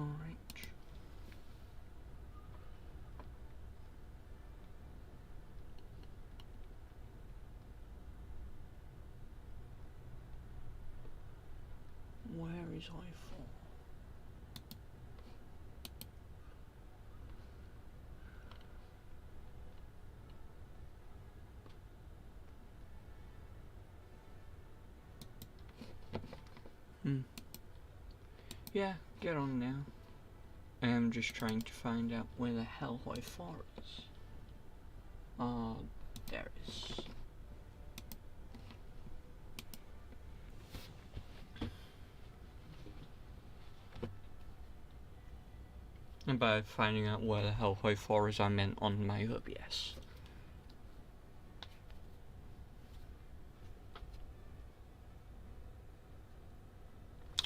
Alright. Where is HOI4? Yeah, get on now. I'm just trying to find out where the hell HOI4 is. Oh, there it is. And by finding out where the hell HOI4 is, I meant on my OBS.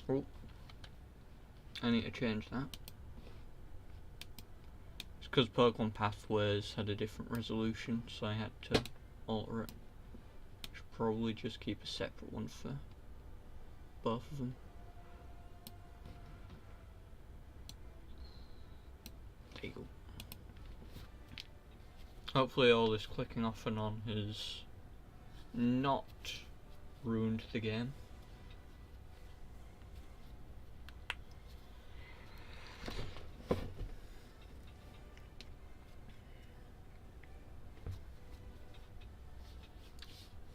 Oh, I need to change that. It's because Pokemon Pathways had a different resolution, so I had to alter it. Should probably just keep a separate one for both of them. There you go. Hopefully all this clicking off and on has not ruined the game.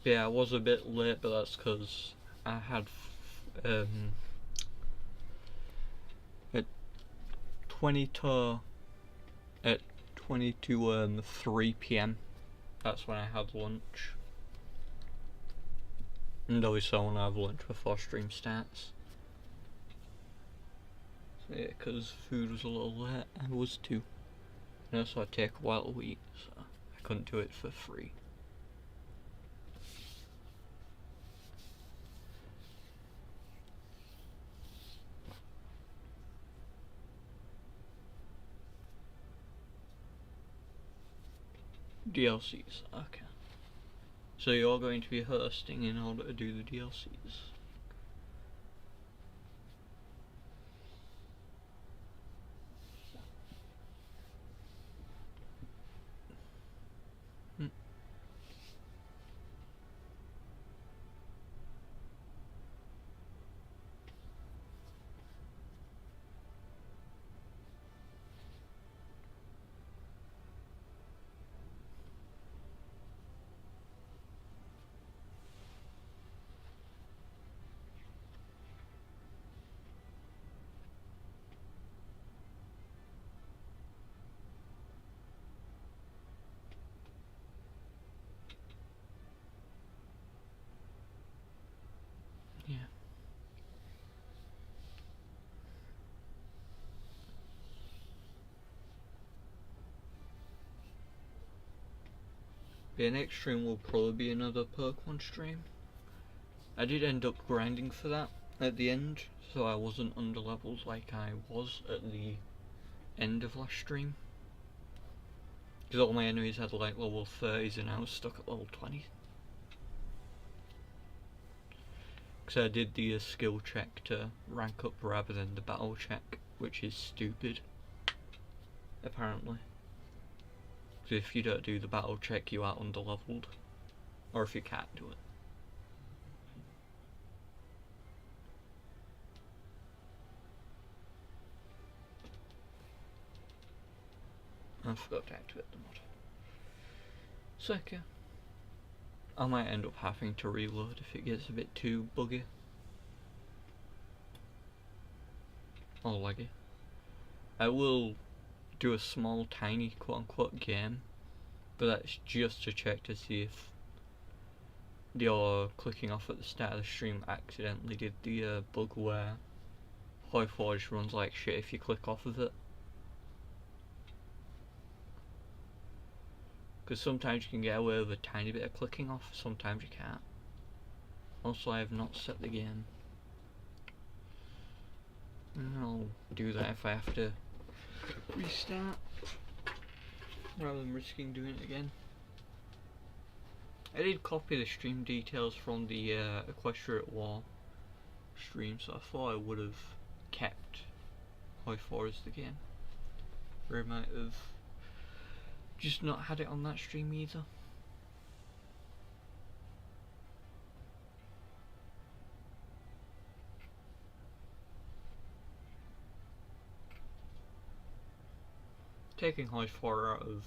Yeah, I was a bit late, but that's because I had at 20 to 3 PM. That's when I had lunch, and obviously I want to have lunch before stream starts. So yeah, because food was a little late, I was too. And also it take a while to eat, so I couldn't do it for free. DLCs, okay. So you're going to be hosting in order to do the DLCs. Yeah. The next stream will probably be another Pokemon stream. I did end up grinding for that at the end, so I wasn't under levels like I was at the end of last stream. Because all my enemies had like level 30s and I was stuck at level 20. Because I did the skill check to rank up rather than the battle check, which is stupid, apparently. Because if you don't do the battle check, you are underleveled. Or if you can't do it. I forgot to activate the mod. So yeah, I might end up having to reload if it gets a bit too buggy or laggy. I will do a small tiny quote unquote game, but that's just to check to see if your clicking off at the start of the stream accidentally did the bug where HOI4 just runs like shit if you click off of it. Because sometimes you can get away with a tiny bit of clicking off, sometimes you can't. Also, I have not set the game. And I'll do that if I have to restart, rather than risking doing it again. I did copy the stream details from the Equestrian War stream, so I thought I would have kept HOI4 is the game. Or I might have just not had it on that stream either. Taking HOI4 out of...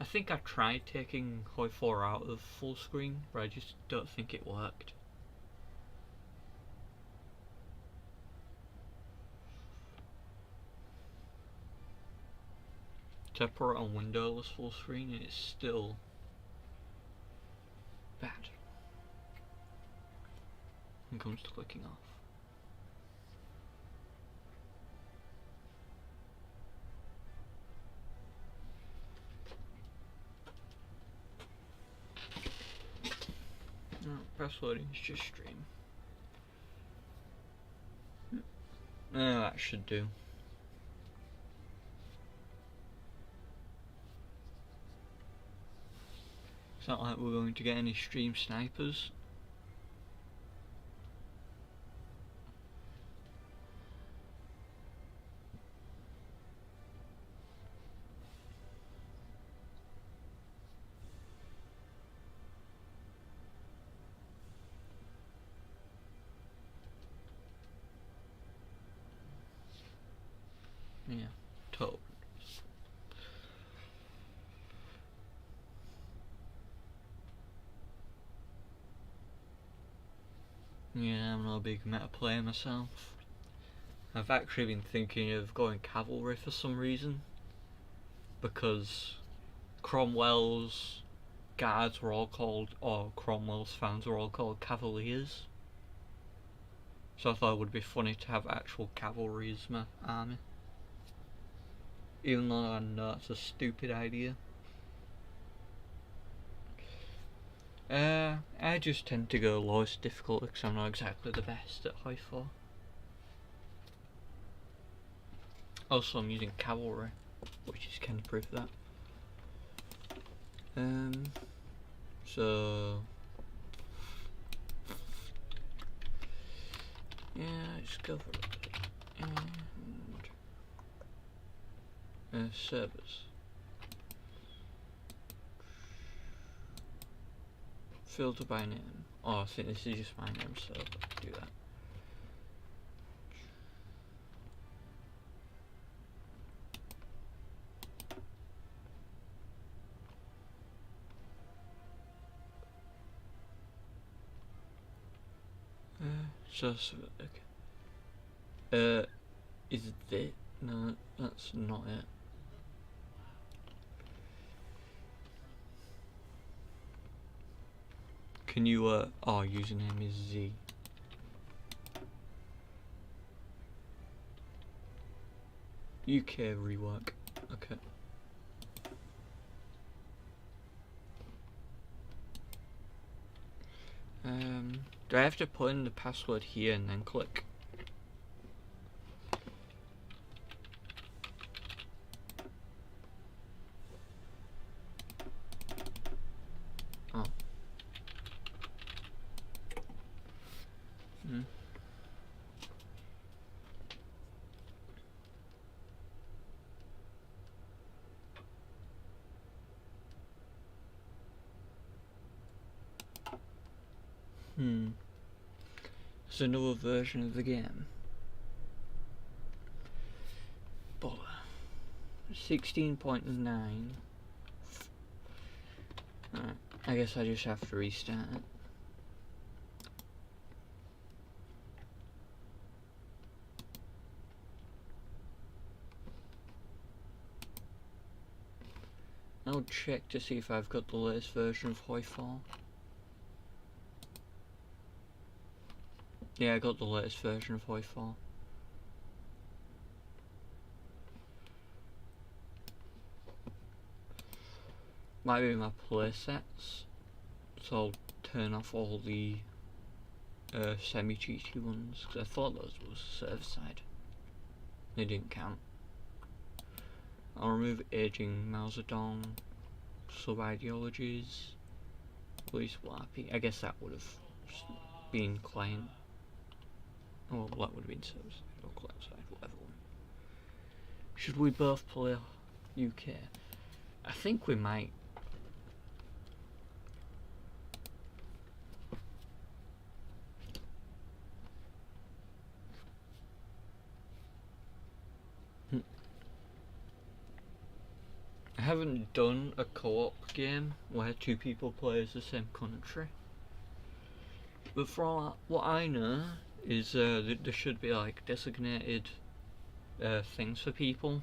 I think I tried taking HOI4 out of full screen, but I just don't think it worked. So I put it on windowless full screen and it's still bad when it comes to clicking off. No, press loading is just stream. That should do. It's not like we're going to get any stream snipers. Yeah, totally. Yeah, I'm not a big meta player myself. I've actually been thinking of going cavalry for some reason, because Cromwell's guards were all called, or Cromwell's fans were all called cavaliers. So I thought it would be funny to have actual cavalry as my army. Even though I know it's a stupid idea. I just tend to go lowest difficulty because I'm not exactly the best at HOI4. Also, I'm using cavalry, which is kind of proof of that. So yeah, let's go for it. And servers. Filter by name. Oh, I think this is just my name, so I'll do that. Okay. Is it? No, that's not it. Can you, oh, username is Z. UK Rework. Okay. Do I have to put in the password here and then click? Oh. It's another version of the game. But 16.9. Alright, I guess I just have to restart it. I'll check to see if I've got the latest version of HOI4. Yeah, I got the latest version of HOI4. Might be my playsets, so I'll turn off all the semi-cheaty ones, because I thought those was server side. They didn't count. I'll remove aging Mao Zedong, sub-ideologies, police WAPI. I guess that would have been client. Oh, well, that would have been server side or client side, whatever one. Should we both play UK? I think we might. I haven't done a co-op game where two people play as the same country. But from what I know is there should be like designated things for people.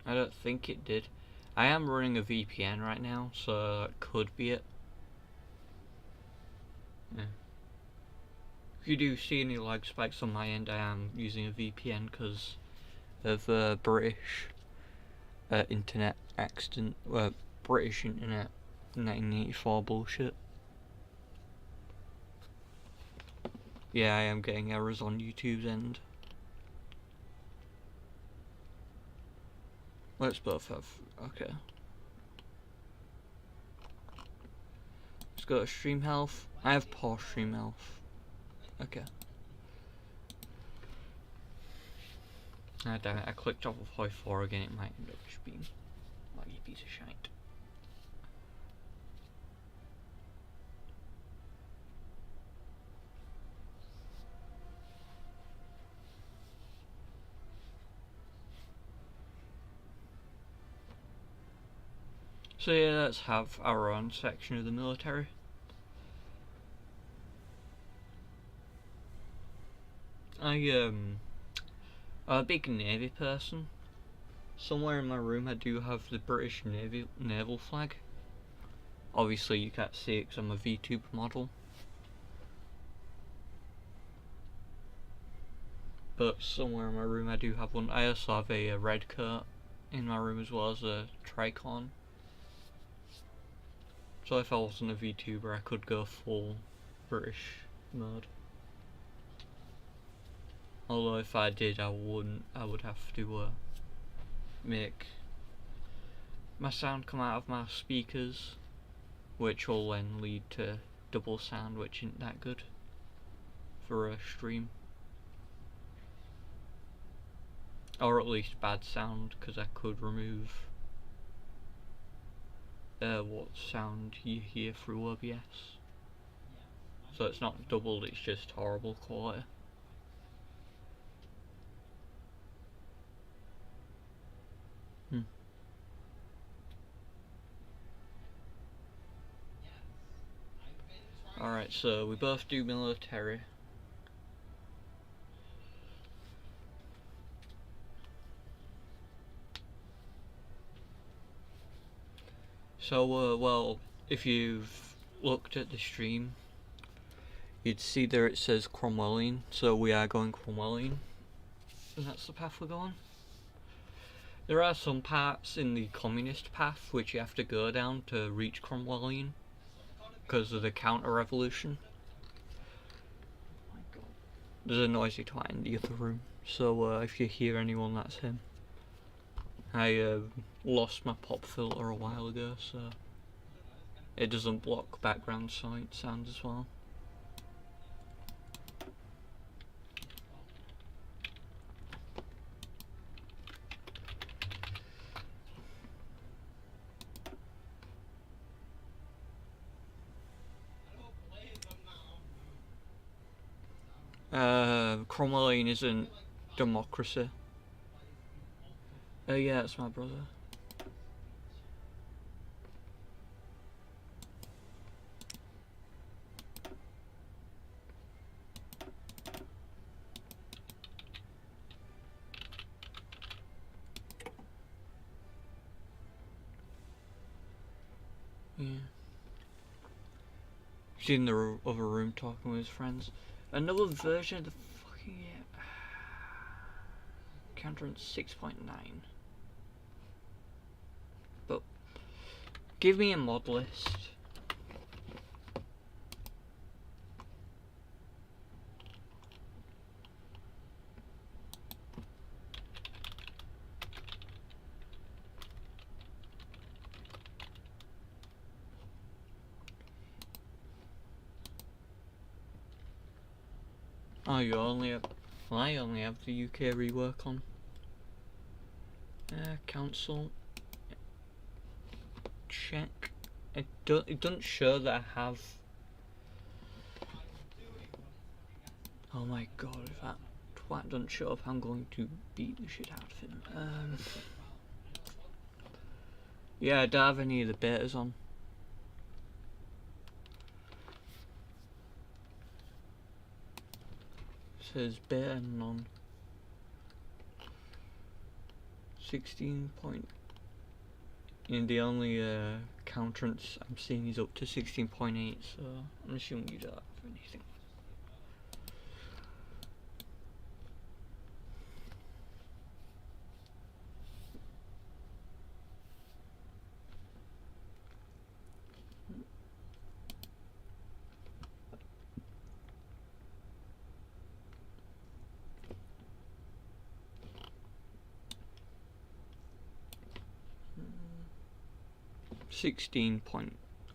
I don't think it did. I am running a VPN right now, so that could be it. Yeah. If you do see any lag spikes on my end, I am using a VPN because of British internet accident, British internet 1984 bullshit. Yeah, I am getting errors on YouTube's end. Let's both have, okay. Let's go to stream health. I have poor stream health. Okay. Ah, damn it, I clicked off of HOI4 again, it might end up just being like a piece of shite. So yeah, let's have our own section of the military. I'm a big Navy person. Somewhere in my room I do have the British naval flag. Obviously you can't see it because I'm a VTube model. But somewhere in my room I do have one. I also have a red coat in my room as well as a tricorn. So if I wasn't a VTuber I could go full British mode. Although if I did I wouldn't. I would have to make my sound come out of my speakers, which will then lead to double sound, which isn't that good for a stream. Or at least bad sound, because I could remove what sound you hear through OBS. So it's not doubled, it's just horrible quality. Alright, so we both do military. So, well, if you've looked at the stream, you'd see there it says Cromwellian, so we are going Cromwellian, and that's the path we're going. There are some parts in the communist path which you have to go down to reach Cromwellian, because of the counter-revolution. There's a noisy twat in the other room, so if you hear anyone, that's him. I lost my pop filter a while ago, so it doesn't block background sound as well. Cromwellian isn't democracy. Yeah, it's my brother. Yeah. He's in the other room talking with his friends. Another version of the fucking counter 6.9. But give me a mod list. Oh, you only have... Well, I only have the UK rework on. Council. Check. It doesn't show that I have... Oh my god, if that twat doesn't show up, I'm going to beat the shit out of him. Yeah, I don't have any of the betas on. It says beta none. 16 point. And the only counterance I'm seeing is up to 16.8, so I'm assuming you don't have anything.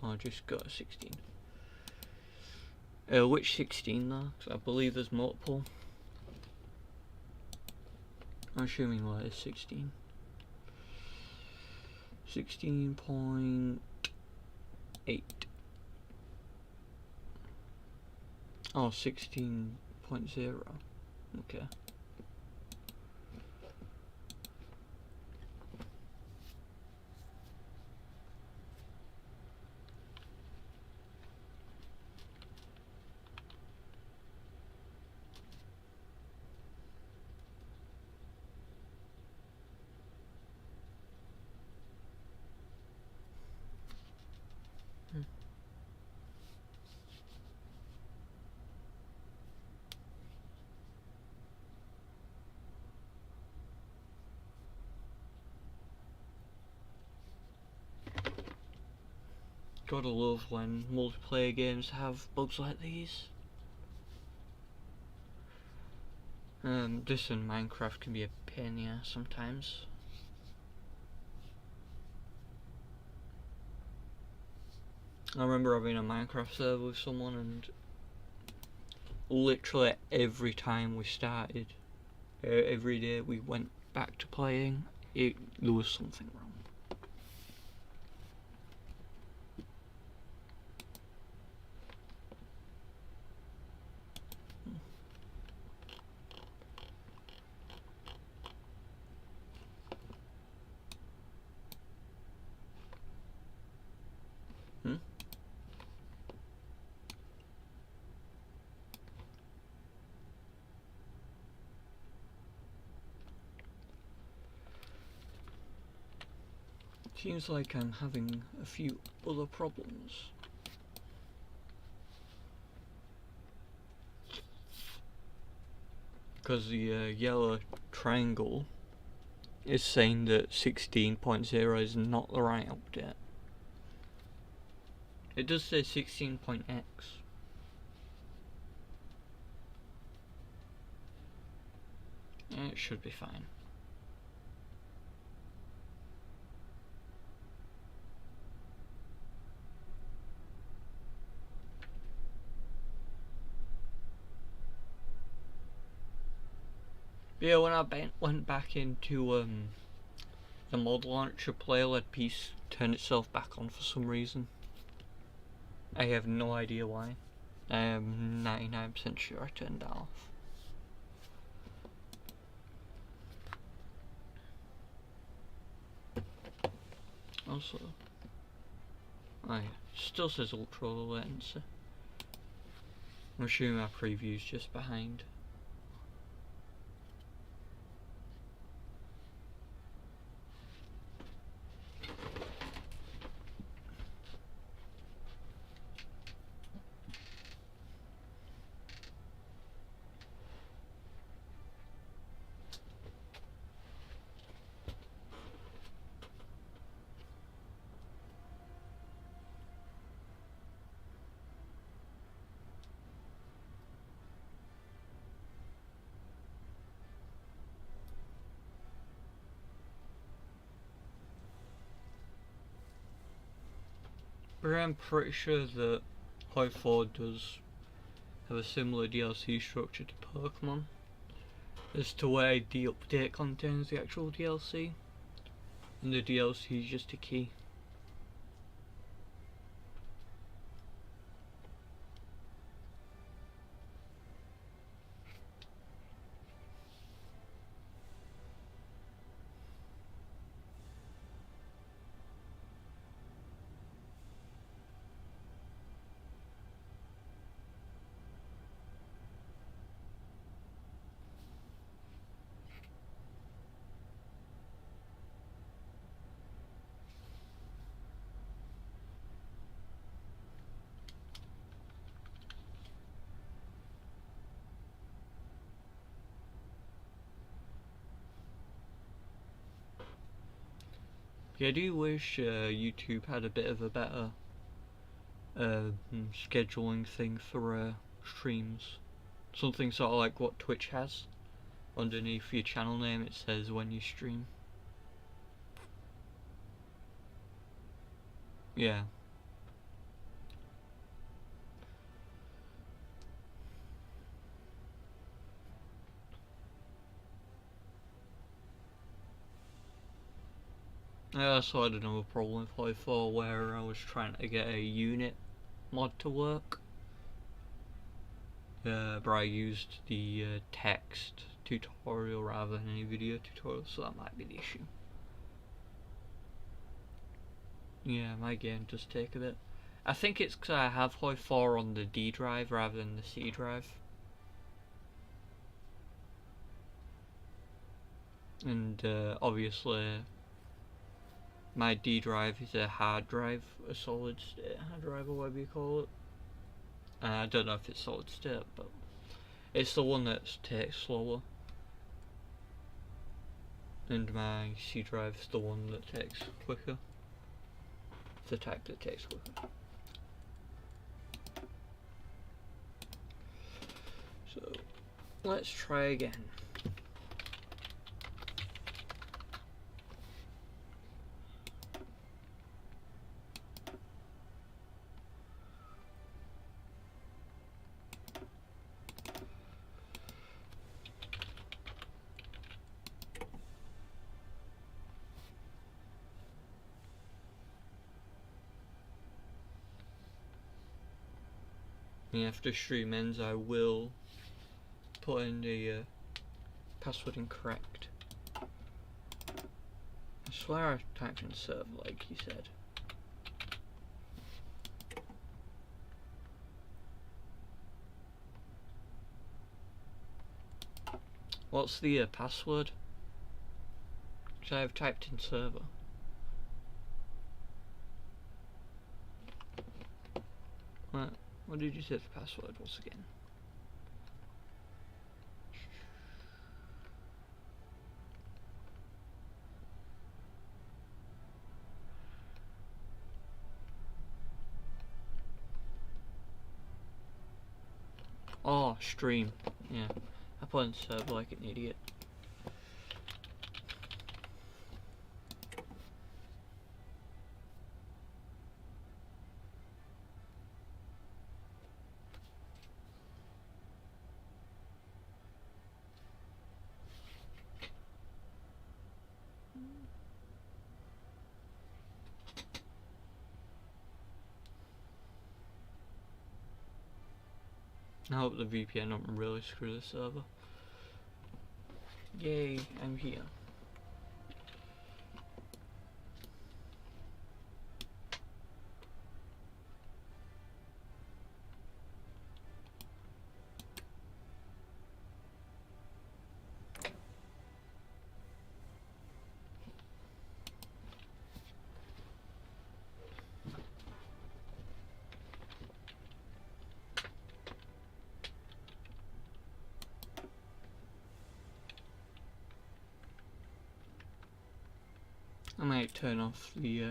I'll just go to 16. Which 16 though? Because I believe there's multiple. I'm assuming what is 16. 16.8. Oh, 16.0. Okay. Gotta love when multiplayer games have bugs like these. This in Minecraft can be a pain in the ass sometimes. I remember having a Minecraft server with someone, and literally every time we started, every day we went back to playing, there was something wrong. Seems like I'm having a few other problems. Because the yellow triangle is saying that 16.0 is not the right update. It does say 16.x. It should be fine. Yeah, when I went back into the mod launcher, player-led piece turned itself back on for some reason. I have no idea why. I am 99% sure I turned that off. Also, oh yeah, still says ultra low latency. I'm assuming my preview's just behind. But I'm pretty sure that HOI4 does have a similar DLC structure to Pokemon, as to where the update contains the actual DLC, and the DLC is just a key. Yeah, I do wish YouTube had a bit of a better scheduling thing for streams. Something sort of like what Twitch has. Underneath your channel name it says when you stream. Yeah. I also had another problem with HOI4 where I was trying to get a unit mod to work. But I used the text tutorial rather than any video tutorial, so that might be the issue. Yeah, my game does take a bit. I think it's because I have HOI4 on the D drive rather than the C drive. And obviously my D drive is a hard drive, a solid state hard drive or whatever you call it. I don't know if it's solid state, but it's the one that takes slower. And my C drive is the one that takes quicker. It's the type that takes quicker. So let's try again. And after stream ends, I will put in the password incorrect. I swear I typed in server like he said. What's the password? Because I have typed in server. What did you say the password was again? Oh, stream. Yeah, I put in server like an idiot. I hope the VPN don't really screw the server. Yay, I'm here. I might turn off the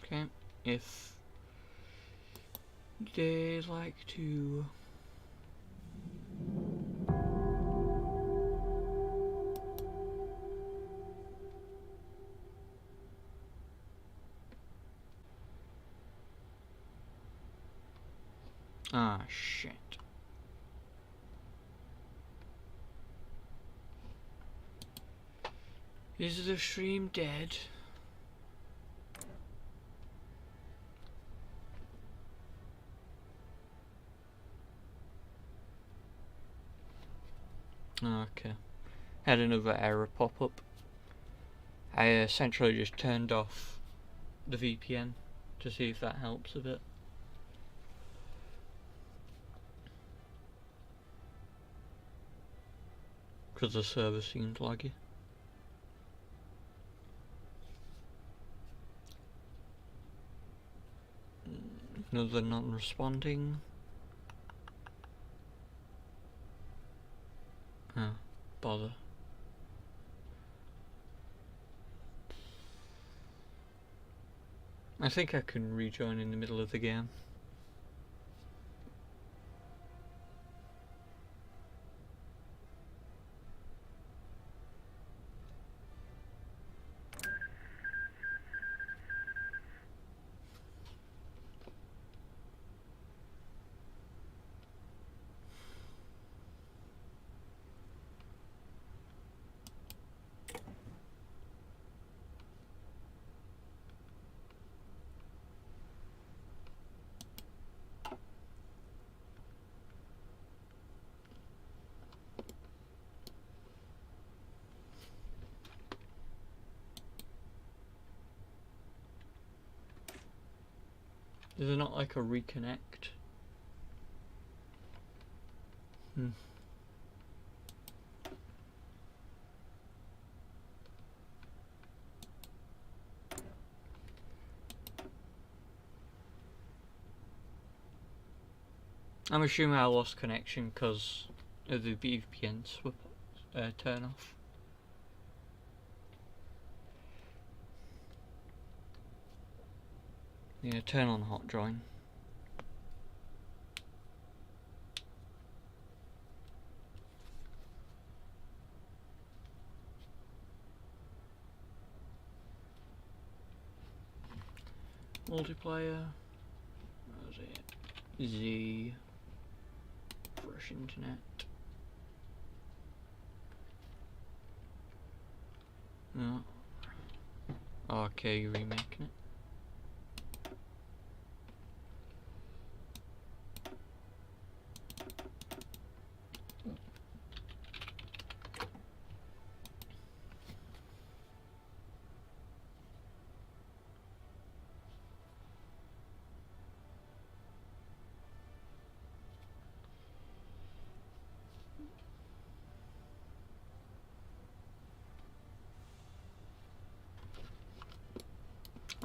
okay, if they like to Ah, shit. Is the stream dead? Okay. Had another error pop up. I essentially just turned off the VPN to see if that helps a bit. Because the server seemed laggy. Another non-responding. Oh, bother. I think I can rejoin in the middle of the game. Is there not like a reconnect? I'm assuming I lost connection because of the VPN turn off. Yeah, turn on hot join. Multiplayer. Where was it? Z. Fresh internet. No. Okay, you're remaking it.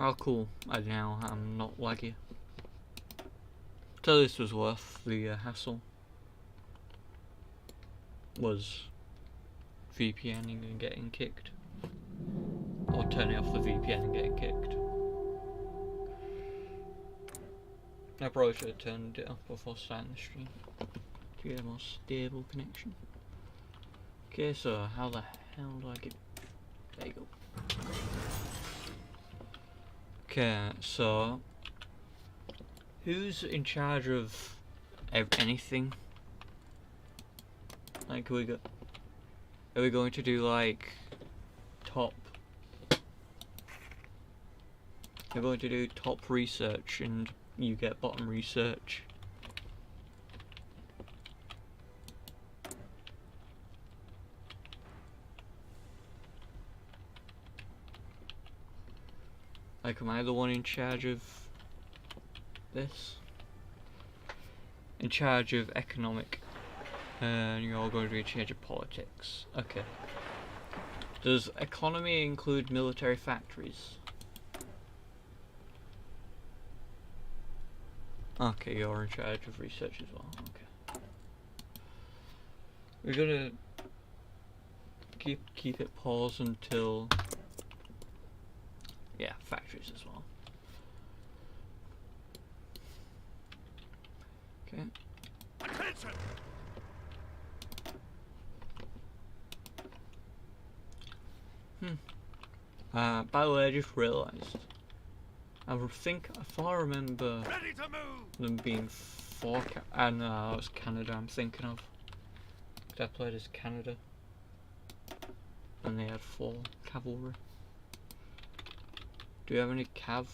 Oh cool, I'm not laggy. So this was worth the hassle. Was VPNing and getting kicked. Or turning off the VPN and getting kicked. I probably should have turned it off before starting the stream to get a more stable connection. Okay, so how the hell do I get... There you go. Okay, so who's in charge of anything? Like, are we going to do like top? We're going to do top research, and you get bottom research. Like, am I the one in charge of this? In charge of economic, and you're all going to be in charge of politics. Okay. Does economy include military factories? Okay, you're in charge of research as well. Okay. We're gonna keep it paused until... Yeah, factories as well. Okay. Attention! By the way, I just realised. I thought I remember Ready to move! them being 4 that was Canada I'm thinking of. I played as Canada. And they had 4 cavalry. Do you have any cav?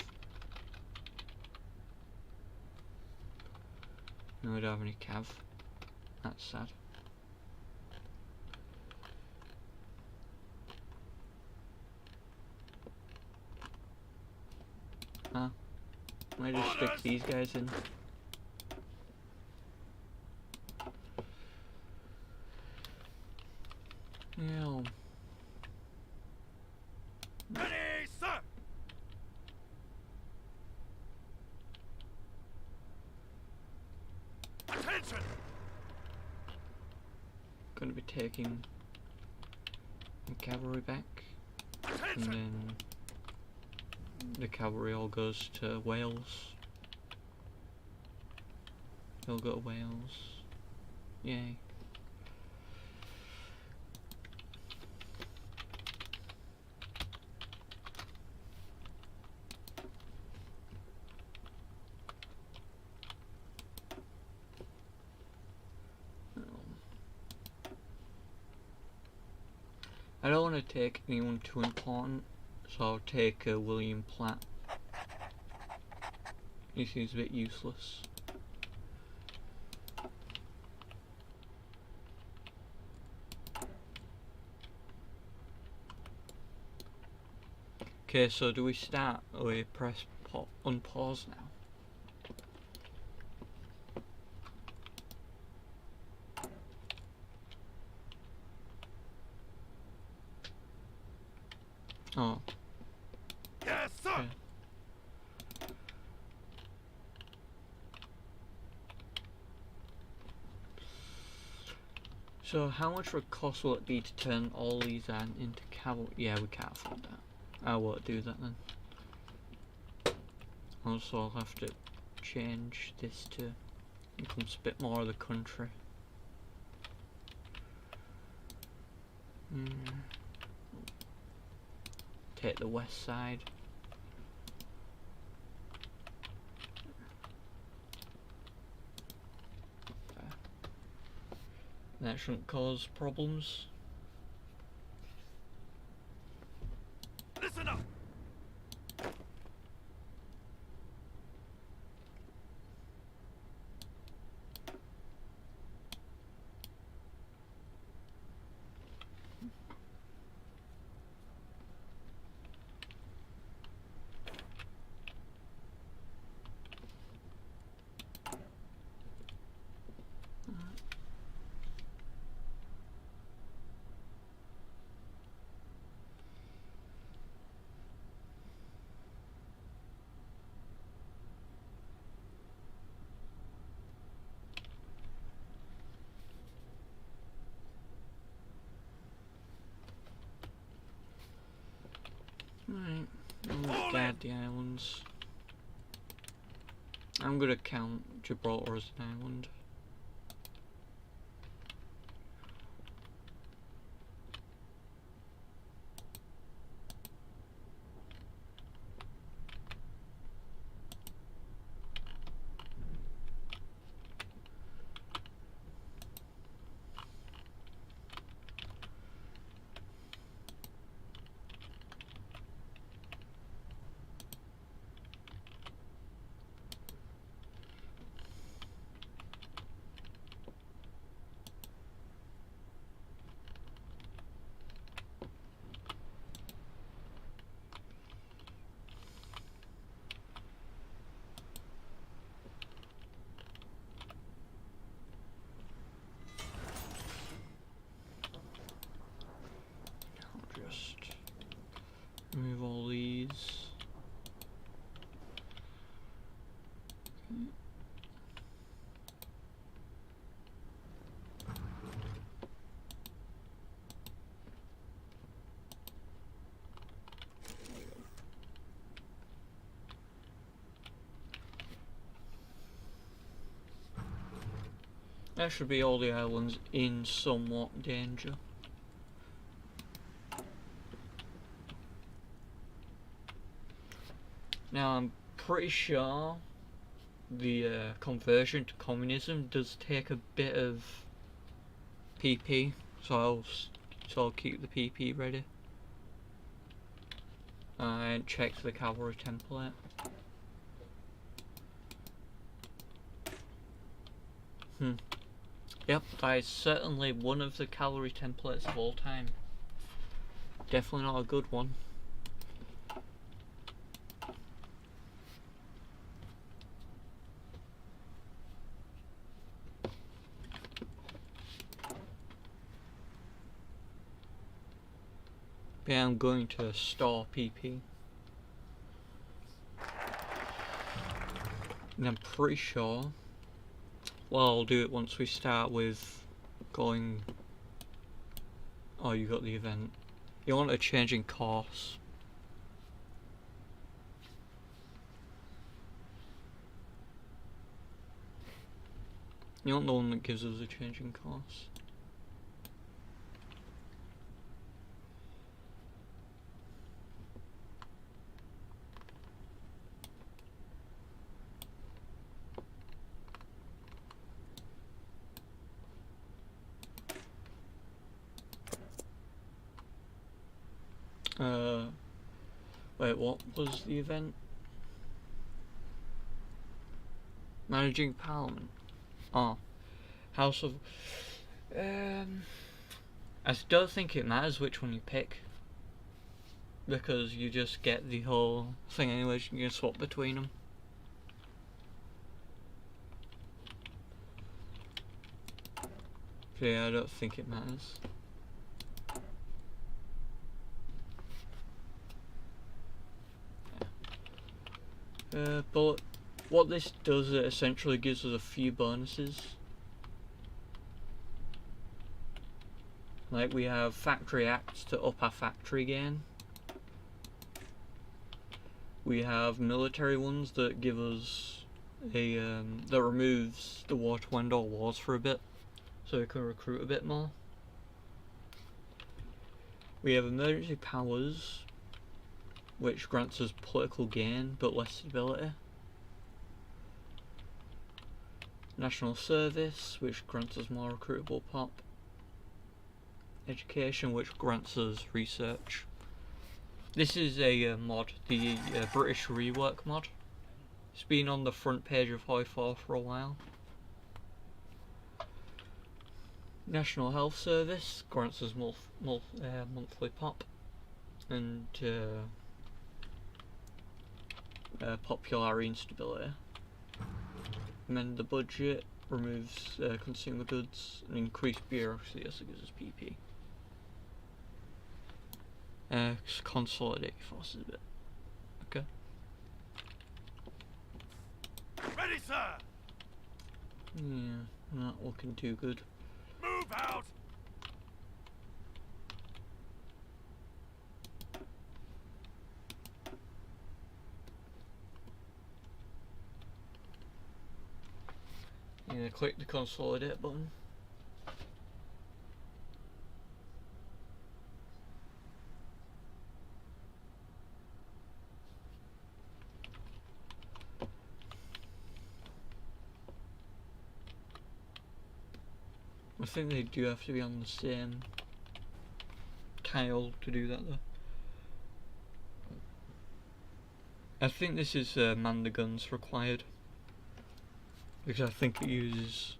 No, we don't have any cav. That's sad. Huh? Might just stick these guys in. Yeah. Ready, sir. Attention. Gonna be taking the cavalry back, and then the cavalry all goes to Wales. They'll go to Wales. Yay. I don't want to take anyone too important, so I'll take William Platt. He seems a bit useless. Okay, so do we start or we press unpause now? Oh. Yes, sir. Okay. So how much would it cost will it be to turn all these into cavalry? Yeah, we can't afford that. I won't do that then. Also, I'll have to change this to becomes a bit more of the country. Take the west side. That shouldn't cause problems. Listen up. Right, I'm gonna guard the islands. I'm gonna count Gibraltar as an island. Remove all these. Okay. That should be all the islands in somewhat danger. Now I'm pretty sure the conversion to communism does take a bit of PP, so I'll keep the PP ready. And check the cavalry template. Yep, that is certainly one of the cavalry templates of all time. Definitely not a good one. But yeah, I'm going to store PP. And I'm pretty sure, well, I'll do it once we start with going. Oh, you got the event. You want a change in course. You want the one that gives us a change in course. Wait, what was the event? Managing Parliament. Oh, House of. I don't think it matters which one you pick, because you just get the whole thing anyways. You can swap between them. So yeah, I don't think it matters. But what this does, it essentially gives us a few bonuses. Like we have factory acts to up our factory gain. We have military ones that give us a that removes the war to end all wars for a bit, so we can recruit a bit more. We have emergency powers, which grants us political gain but less stability. National service, which grants us more recruitable pop. Education, which grants us research. This is a mod, the British Rework mod. It's been on the front page of HOI4 for a while. National Health Service grants us monthly pop. And popularity and stability. Amend the budget, removes consumer goods, and increase bureaucracy, as it gives us PP. Consolidate forces a bit. Okay. Ready, sir! Yeah, not looking too good. Move out! Yeah, click the consolidate button. I think they do have to be on the same tile to do that though. I think this is man the guns required, because I think it uses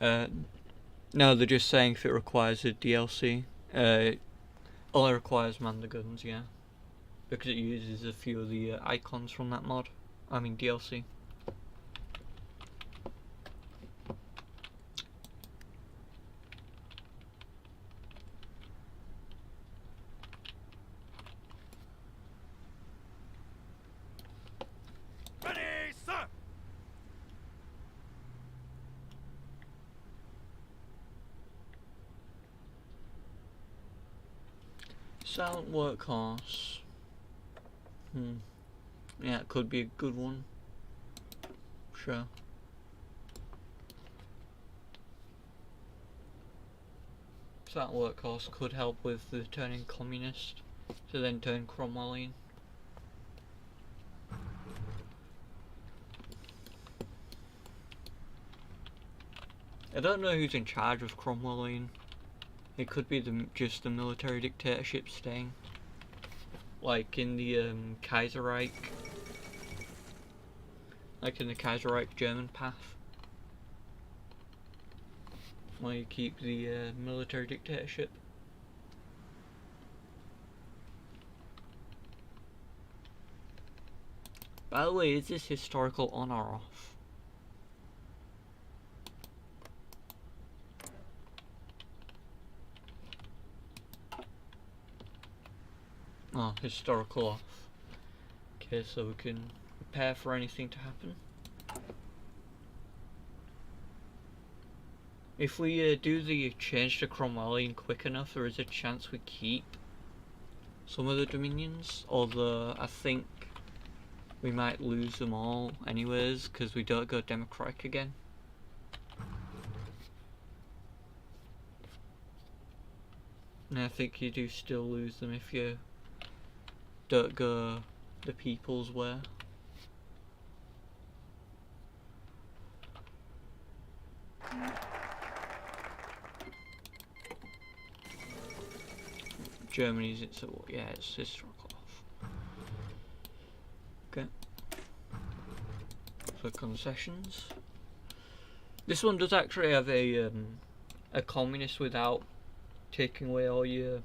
no, they're just saying if it requires a DLC. All it requires man the guns, yeah, because it uses a few of the icons from that mod. I mean DLC. Ready, sir! Silent workhorse. Yeah, it could be a good one. Sure. Silent workhorse could help with the turning communist to then turn Cromwellian. I don't know who's in charge of Cromwellian. It could be just the military dictatorship staying. Like in the Kaiserreich. Like in the Kaiserreich German path. Where you keep the military dictatorship. By the way, is this historical on or off? Oh, historical off. Okay, so we can prepare for anything to happen. If we do the change to Cromwellian quick enough, there is a chance we keep some of the dominions, although I think we might lose them all anyways, because we don't go democratic again. And I think you do still lose them if you don't go the people's way. Germany's it's yeah, it's historical off. Okay. So concessions. This one does actually have a communist without taking away all your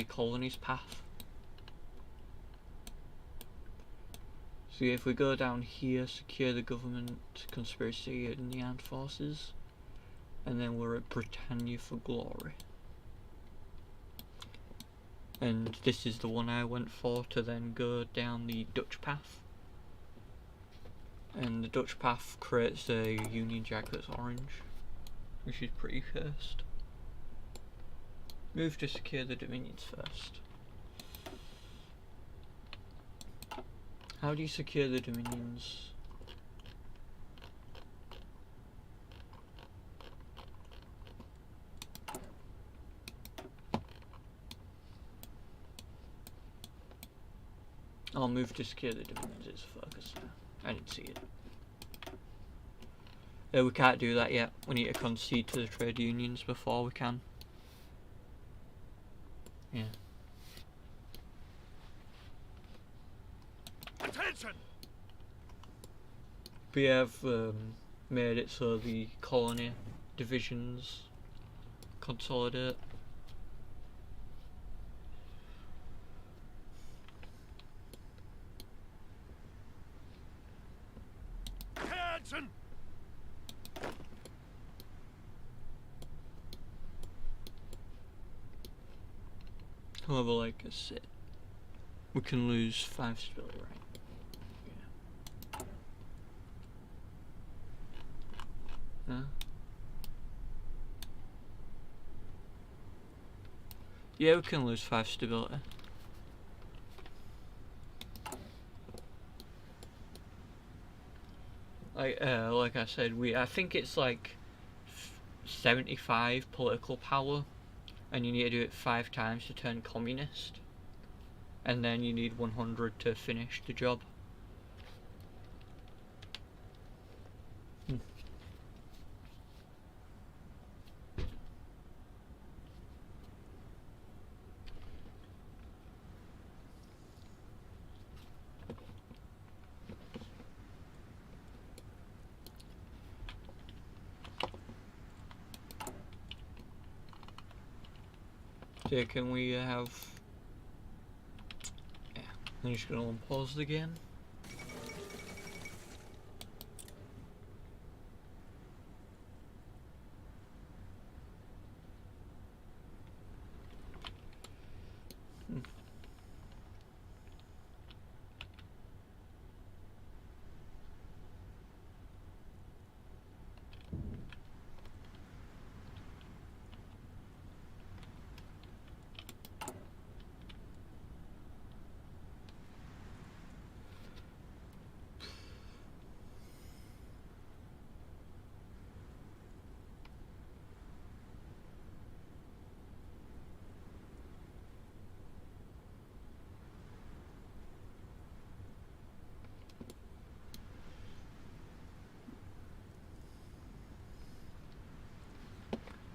colonies path. So if we go down here, secure the government, conspiracy and the armed forces, and then we're at Britannia for glory. And this is the one I went for to then go down the Dutch path. And the Dutch path creates a Union Jack that's orange, which is pretty cursed. Move to secure the dominions first. How do you secure the dominions? I'll move to secure the dominions, it's focus now. I didn't see it. We can't do that yet. We need to concede to the trade unions before we can. Yeah. Attention! We have made it so the colony divisions consolidate. Attention! However, like I said, we can lose 5 stability, right? Yeah. Huh? Yeah, we can lose 5 stability. Like I said, I think it's like 75 political power, and you need to do it 5 times to turn communist, and then you need 100 to finish the job. So can we have... Yeah, I'm just gonna unpause the game.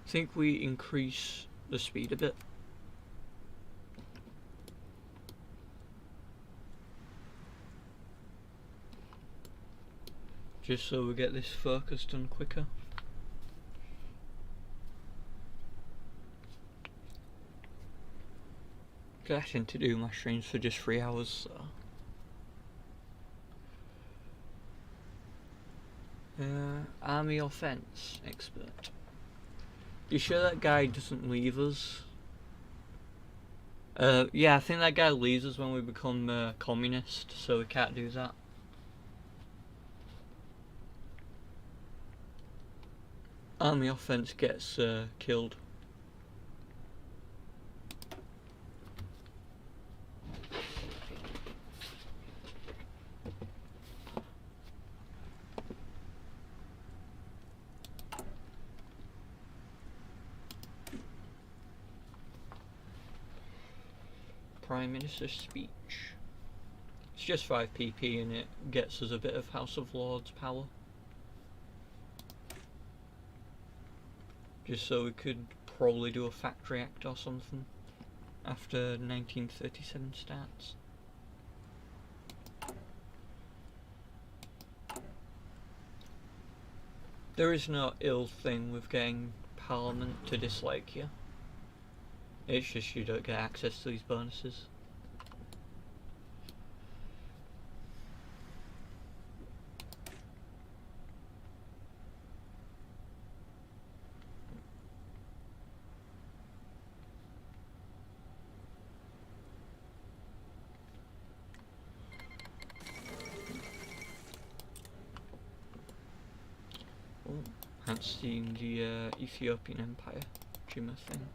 I think we increase the speed a bit. Just so we get this focus done quicker. I tend to do my streams for just 3 hours, so. Army offense expert. You sure that guy doesn't leave us? Yeah, I think that guy leaves us when we become communist, so we can't do that. Army offense gets killed. Prime Minister's speech. It's just 5 PP and it gets us a bit of House of Lords power. Just so we could probably do a factory act or something after 1937 starts. There is no ill thing with getting Parliament to dislike you. It's just you don't get access to these bonuses. Oh, haven't seen the Ethiopian Empire Jimmer thing.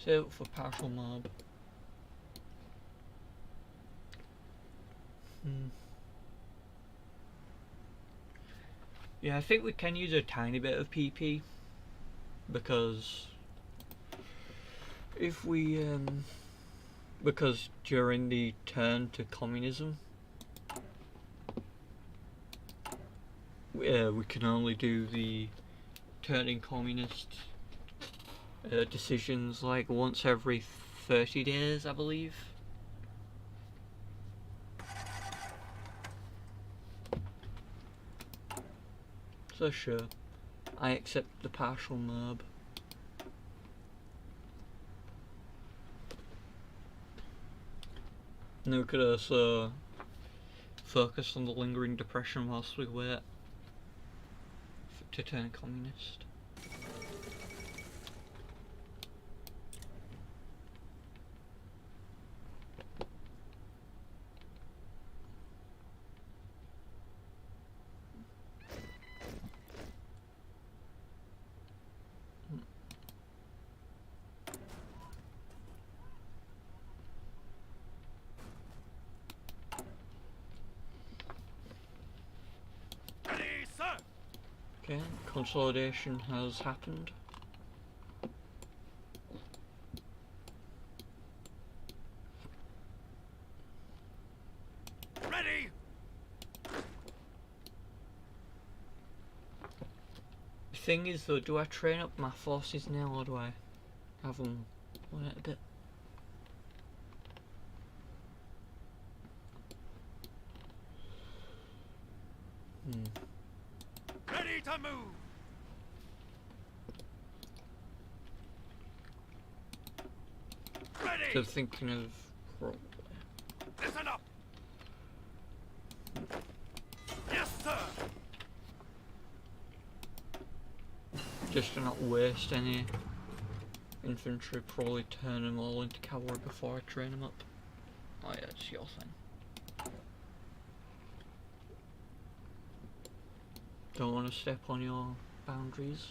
Save it for partial mob. Yeah, I think we can use a tiny bit of PP because if we because during the turn to communism we can only do the turning communist decisions like once every 30 days, I believe. So sure, I accept the partial merb. And we could also focus on the lingering depression whilst we wait to turn communist. Okay, consolidation has happened. Ready. The thing is though, do I train up my forces now or do I have them wait a bit? Ready to move. Ready. So thinking of probably. Listen up. Yes, sir. Just to not waste any infantry, probably turn them all into cavalry before I train them up. Oh yeah, it's your thing. Don't want to step on your boundaries.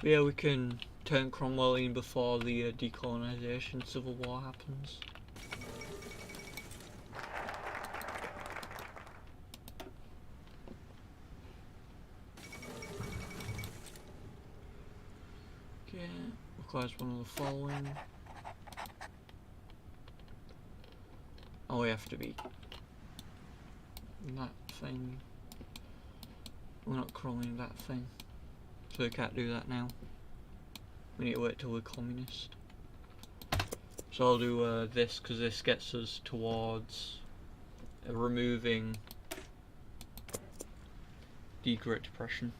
But yeah, we can turn Cromwellian before the decolonisation civil war happens. requires one of the following. Oh, we have to be that thing. We're not crawling that thing, so we can't do that now. We need to wait till we're communist. So I'll do this, because this gets us towards removing the Great Depression.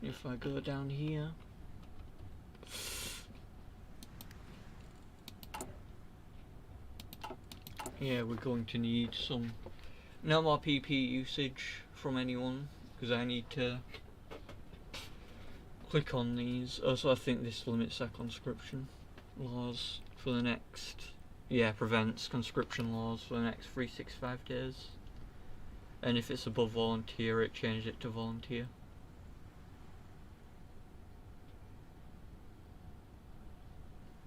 If I go down here, yeah, we're going to need some no more PP usage from anyone, because I need to click on these. Also, I think this limits our conscription laws for the next, yeah, prevents conscription laws for the next 365 days. And if it's above volunteer, it changes it to volunteer.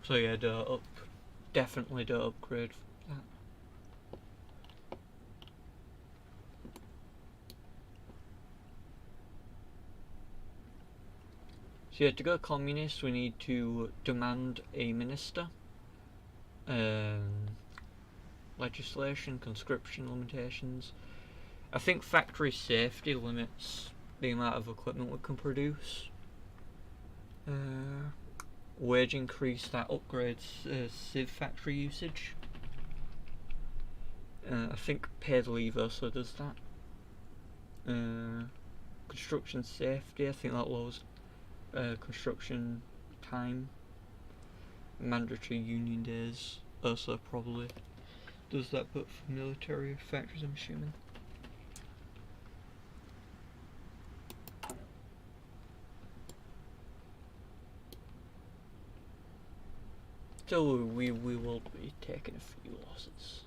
So yeah, definitely don't upgrade that. So yeah, to go communist, we need to demand a minister, legislation, conscription limitations. I think factory safety limits the amount of equipment we can produce. Wage increase that upgrades civ factory usage. I think paid leave also does that. Construction safety, I think that lowers construction time. Mandatory union days also probably does that, but for military factories I'm assuming. So we will be taking a few losses.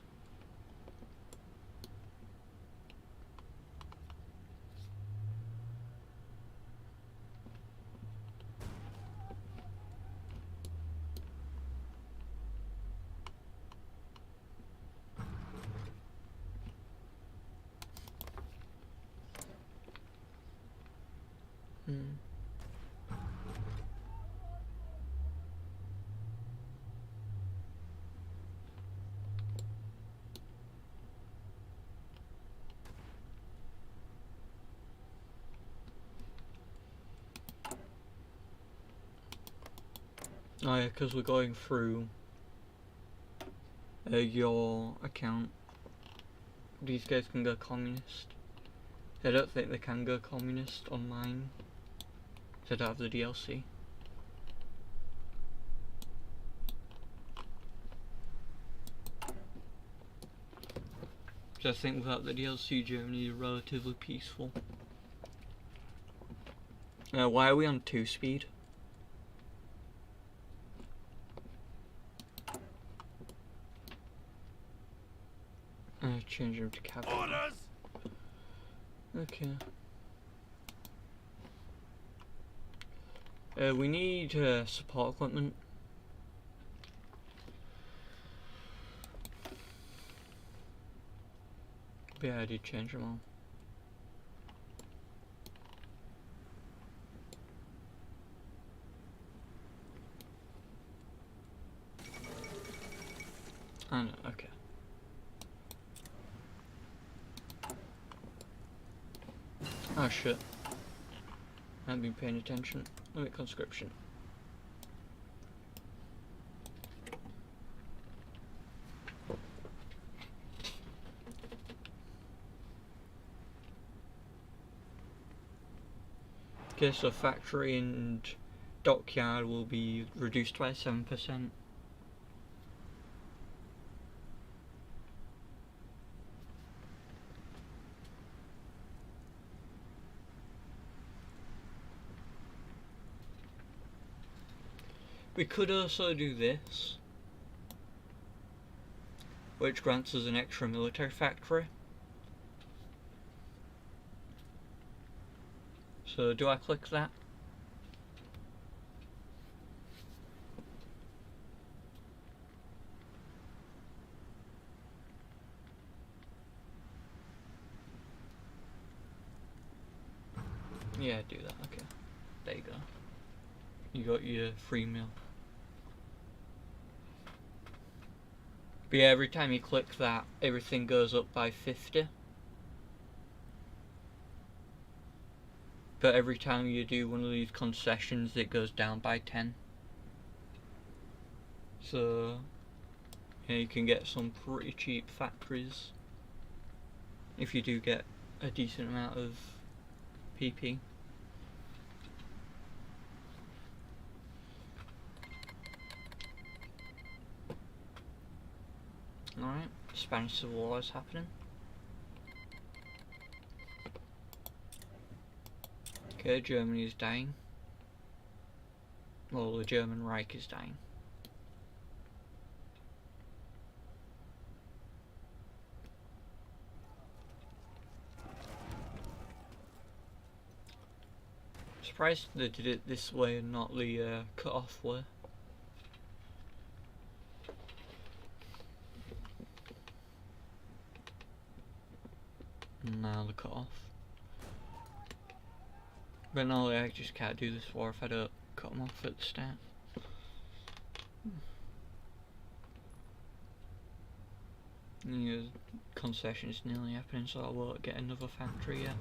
Oh yeah, because we're going through your account. These guys can go communist. I don't think they can go communist on mine, because I don't have the DLC. So I think without the DLC, Germany is relatively peaceful. Why are we on 2-speed? Change them to capital. Orders! Okay. We need support equipment. But yeah, I did change them all. I know, okay. Oh shit. I haven't been paying attention. Limit conscription. Okay, so factory and dockyard will be reduced by 7%. We could also do this, which grants us an extra military factory. So do I click that? Yeah, do that. Okay. There you go. You got your free meal. But yeah, every time you click that, everything goes up by 50. But every time you do one of these concessions, it goes down by 10. So, yeah, you can get some pretty cheap factories if you do get a decent amount of PP. Alright, Spanish Civil War is happening. Okay, Germany is dying. Well, the German Reich is dying. Surprised they did it this way and not the cut-off way. Now the cut-off. But no, I just can't do this war if I don't cut them off at the start. The concession's nearly happening, so I won't get another factory yet.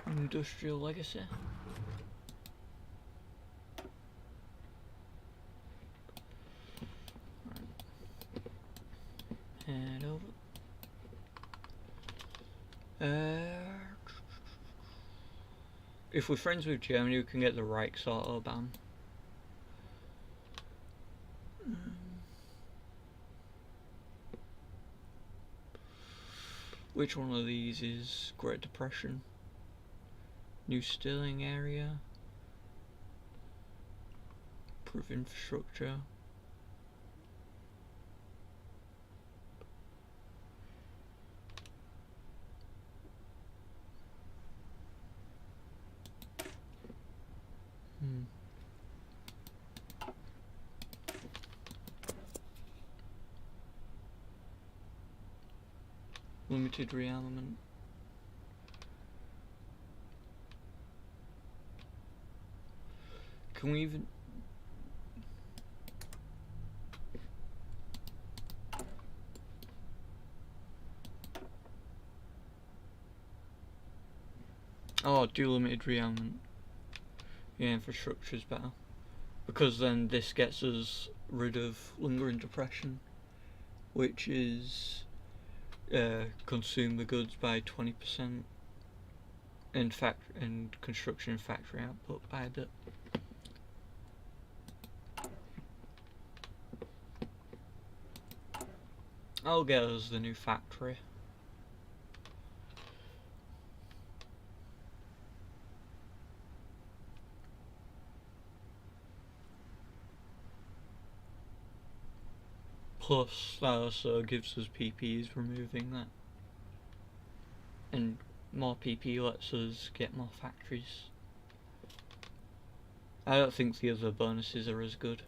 Industrial legacy. Head over. If we're friends with Germany, we can get the Reich's auto ban. Which one of these is Great Depression? New Sterling area. Improve infrastructure. Limited rearmament. Can we even... Oh, do limited rearmament. Yeah, infrastructure's better. Because then this gets us rid of lingering depression, which is consume the goods by 20% and construction factory output by a bit. I'll get us the new factory. Plus, that also gives us PPs removing that. And more PP lets us get more factories. I don't think the other bonuses are as good.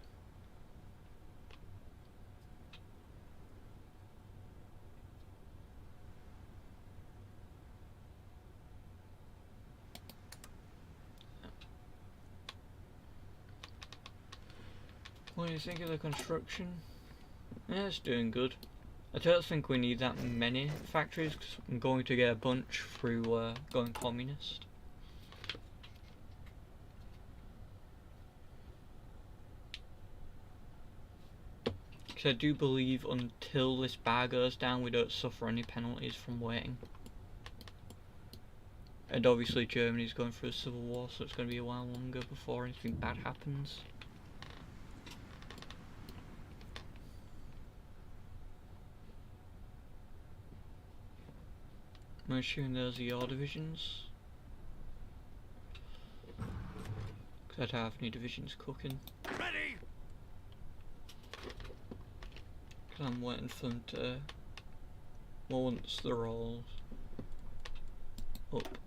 What do you think of the construction? Yeah, it's doing good. I don't think we need that many factories because I'm going to get a bunch through going communist. Because I do believe until this bar goes down we don't suffer any penalties from waiting. And obviously Germany's going through a civil war, so it's going to be a while longer before anything bad happens. I'm assuming those are your divisions. Because I don't have any divisions cooking. Ready! Because I'm waiting for them to... Well, once they're all up.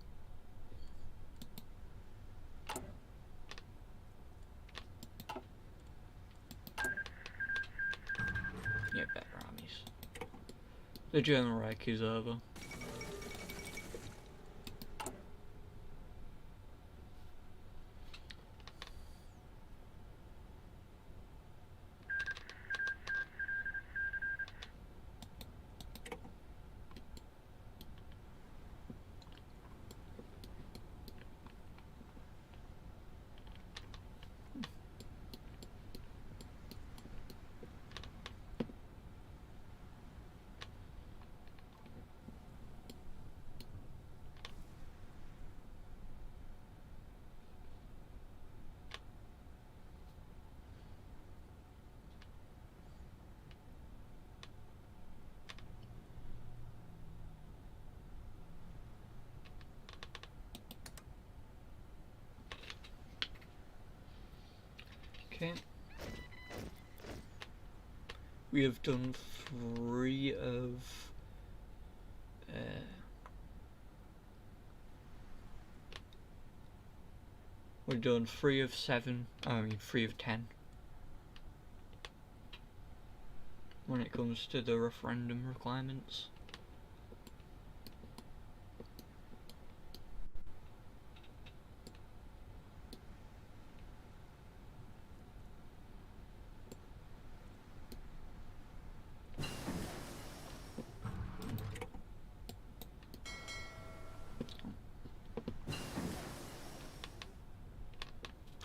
The German Reich is over. Okay. We have done 3 of we've done 3 of 7, I mean 3 of 10 when it comes to the referendum requirements.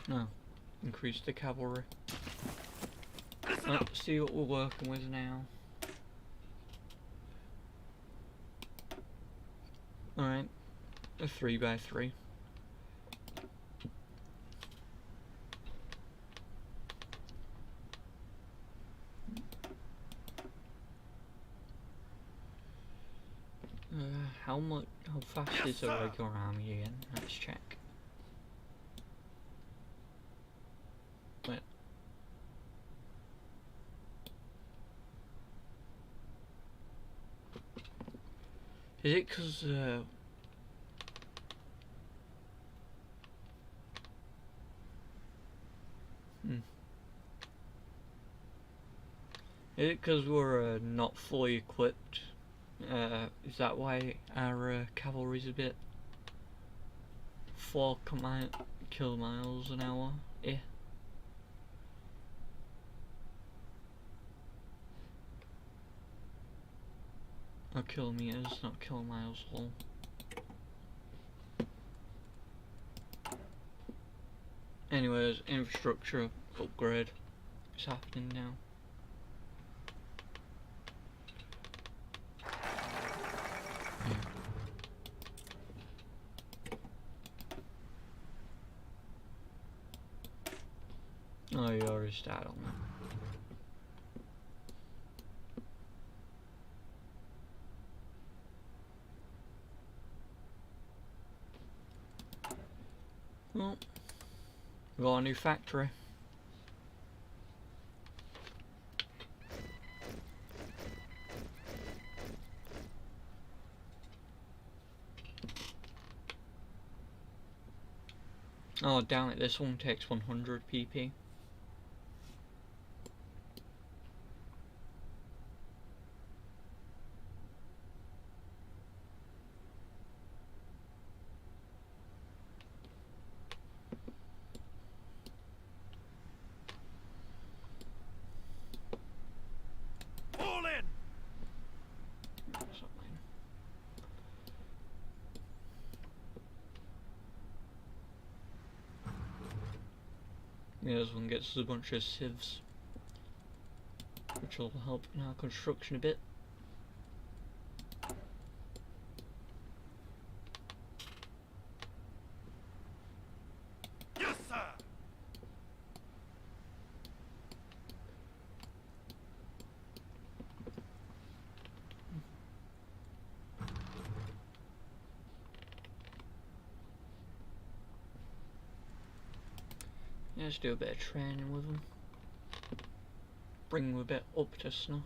No, increase the cavalry. Let's see what we're working with now. Alright, a 3x3. How fast is a regular army again? Let's check. Wait. Is it because is it because we're not fully equipped? Is that why our cavalry's a bit 4 kilometers an hour? Yeah. Or kilometers, not kilomiles long. Anyways, infrastructure upgrade is happening now. Oh, you already started on that. Well, we got a new factory. Oh, damn it, this one takes 100 PP. Yeah, this one gets a bunch of civs, which will help in our construction a bit. Yes, sir. Yeah, let's do a bit of training with them. Bring them a bit up to snuff.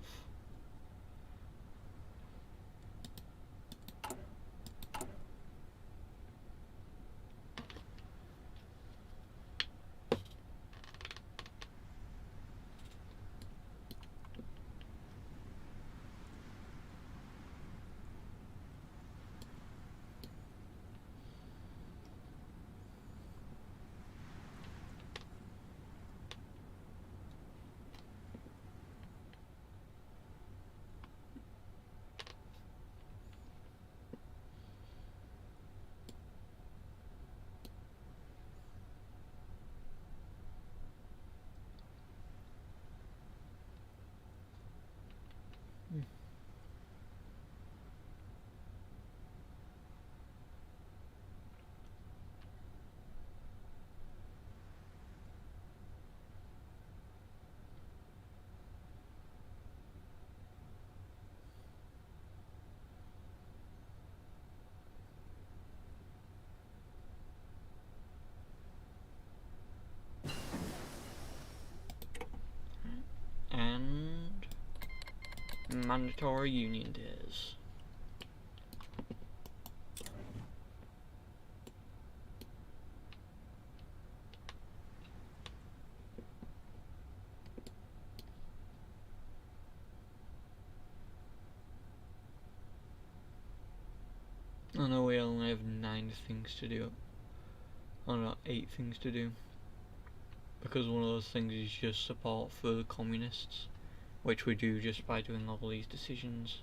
mandatory union days. I know we only have 9 things to do. Oh no, 8 things to do. Because one of those things is just support for the communists, which we do just by doing all these decisions.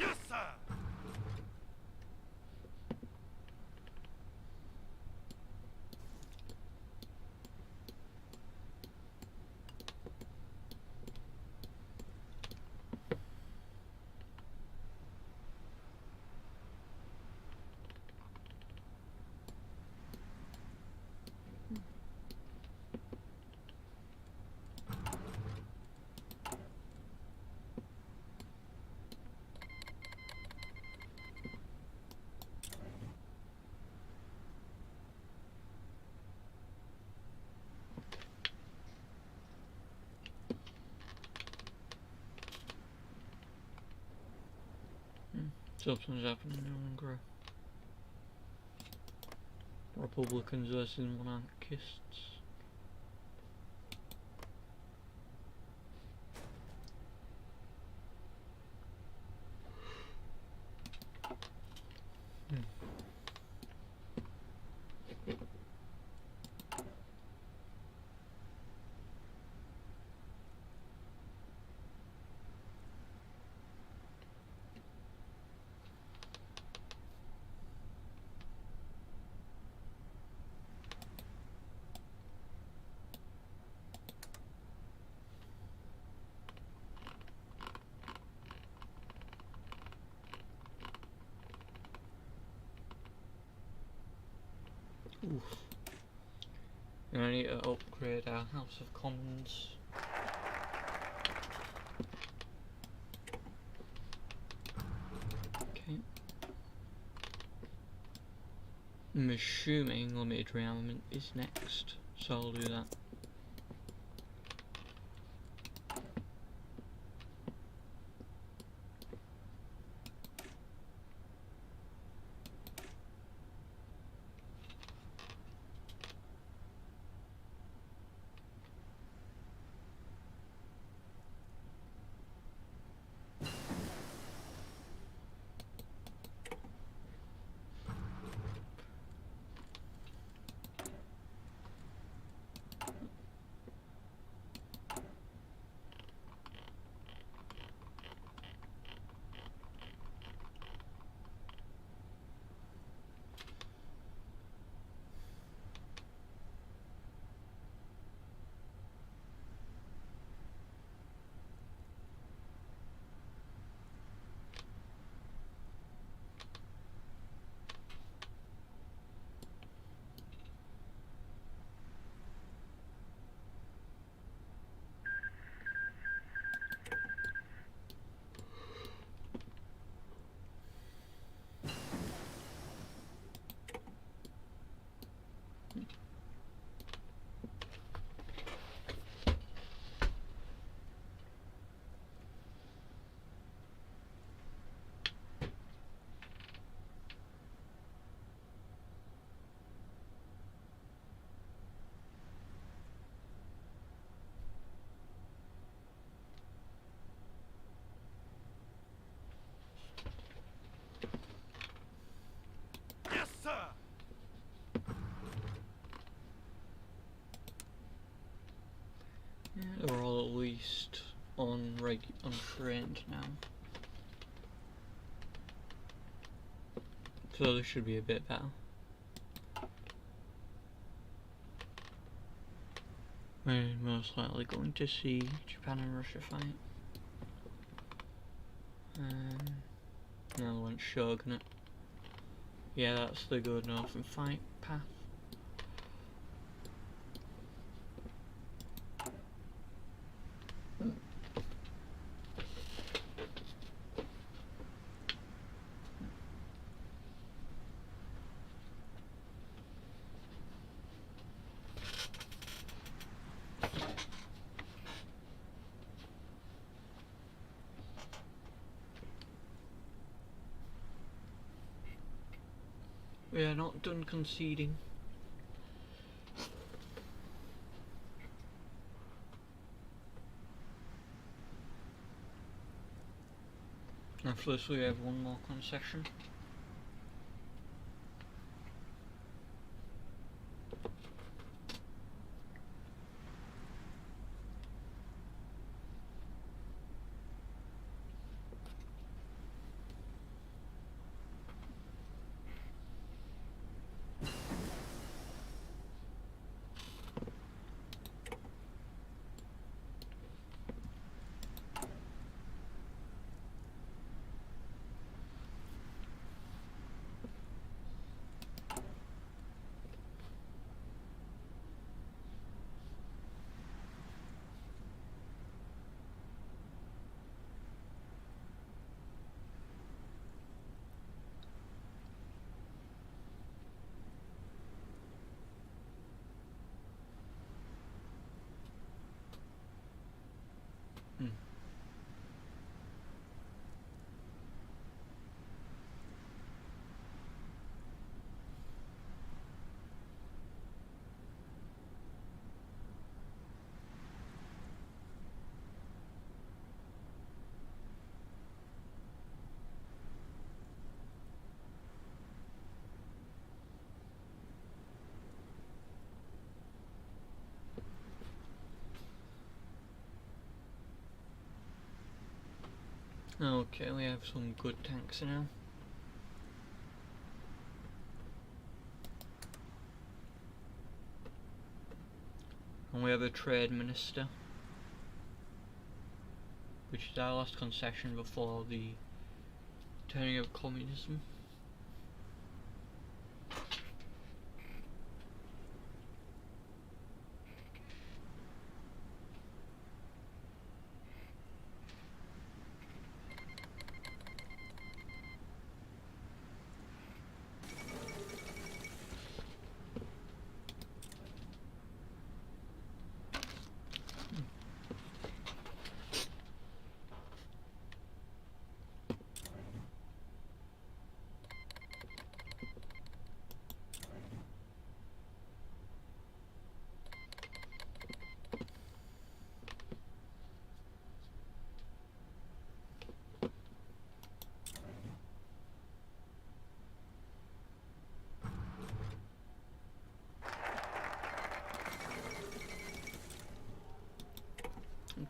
Yes, sir! Something's happening in Hungary. Republicans versus monarchists. Oof. I need to upgrade our House of Commons. Okay. I'm assuming limited rearmament is next, so I'll do that. Yes, sir! Yeah, they're all at least on trained now. So this should be a bit better. We're most likely going to see Japan and Russia fight. Now I went Shogunate. Yeah, that's the good northern fight path. We are not done conceding. After this we have one more concession. Okay, we have some good tanks now. And we have a trade minister, which is our last concession before the turning of communism.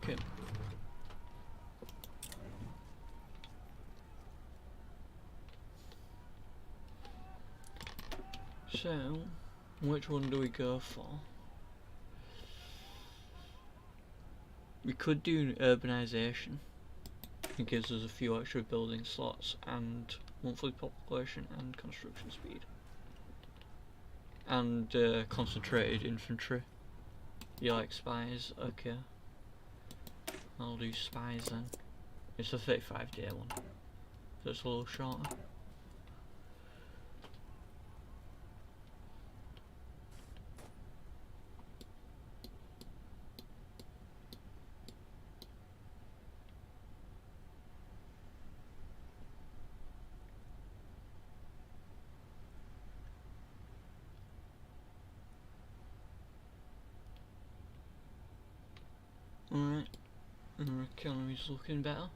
Okay. So, which one do we go for? We could do urbanisation. It gives us a few extra building slots and monthly population and construction speed. And concentrated infantry. You like spies? Okay. I'll do spies then. It's a 35-day one, so it's a little shorter. Alright, and our economy's looking better.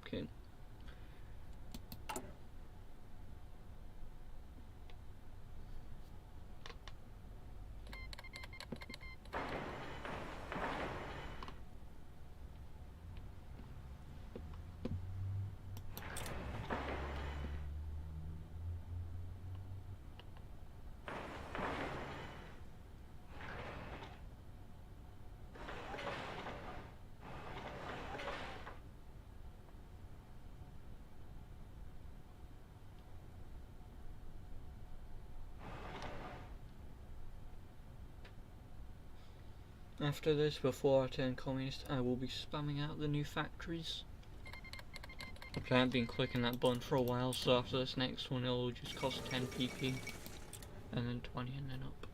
Okay. After this, before I turn communist, I will be spamming out the new factories. I haven't been clicking that button for a while, so after this next one it'll just cost 10 PP, and then 20 and then up.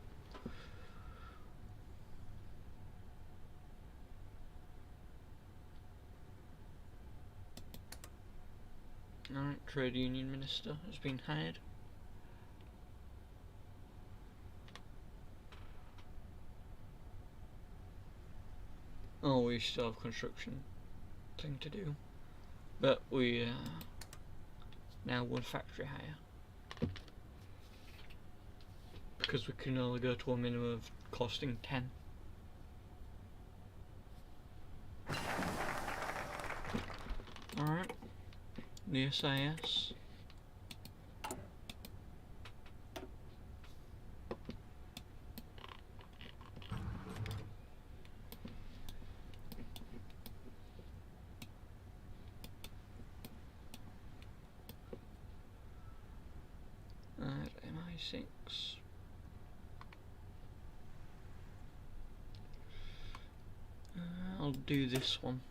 Alright, Trade Union Minister has been hired. Oh, we still have construction thing to do. But we now one factory hire. Because we can only go to a minimum of costing 10. Alright. The SIS. MI6. I'll do this one.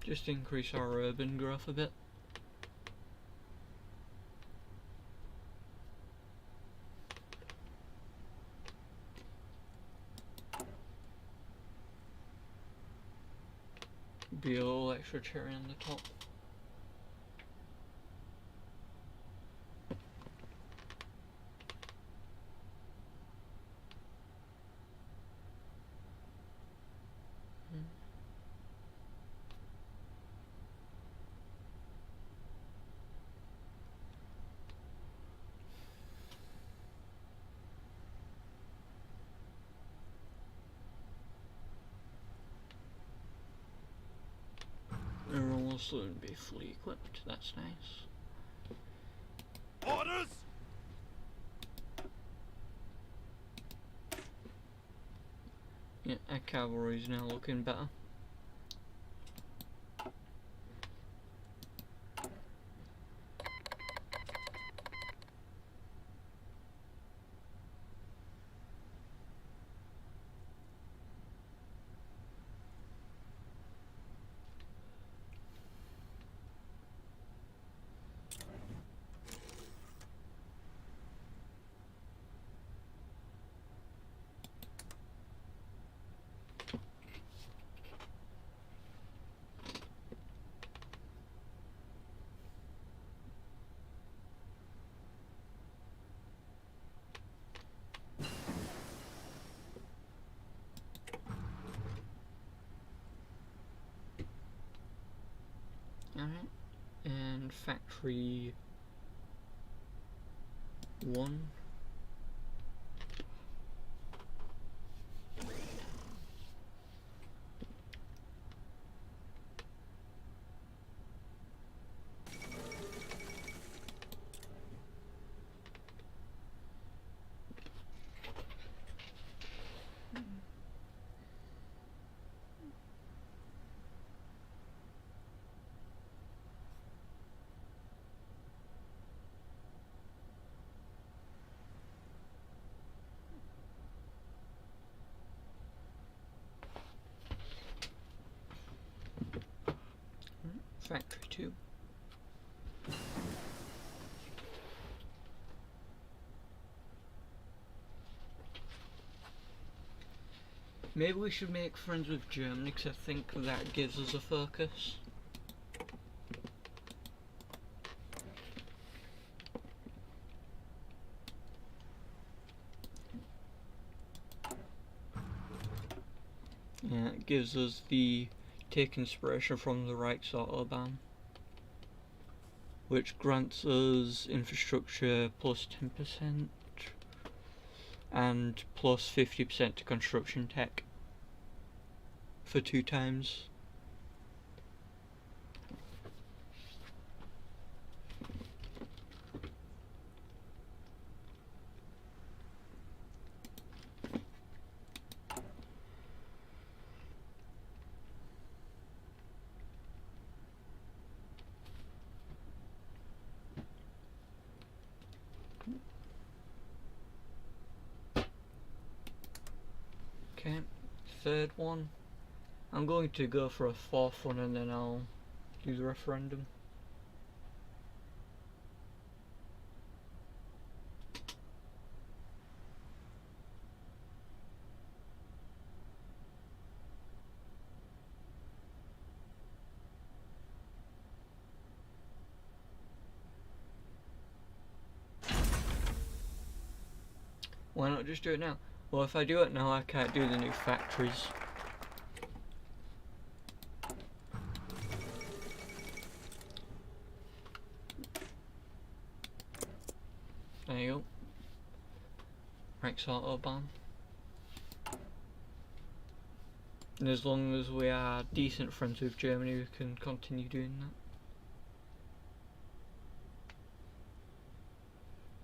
Just increase our urban growth a bit. Be a little extra cherry on the top. Everyone will soon be fully equipped, that's nice. Orders! Yeah, our cavalry is now looking better. Alright, and factory 1. Factory 2. Maybe we should make friends with Germany because I think that gives us a focus. Yeah, it gives us the take inspiration from the Autobahn, which grants us infrastructure plus 10% and plus 50% to construction tech for 2 times. Okay, third one. I'm going to go for a 4th one and then I'll do the referendum. Why not just do it now? Well, if I do it now, I can't do the new factories. There you go. Rex Autobahn. And as long as we are decent friends with Germany, we can continue doing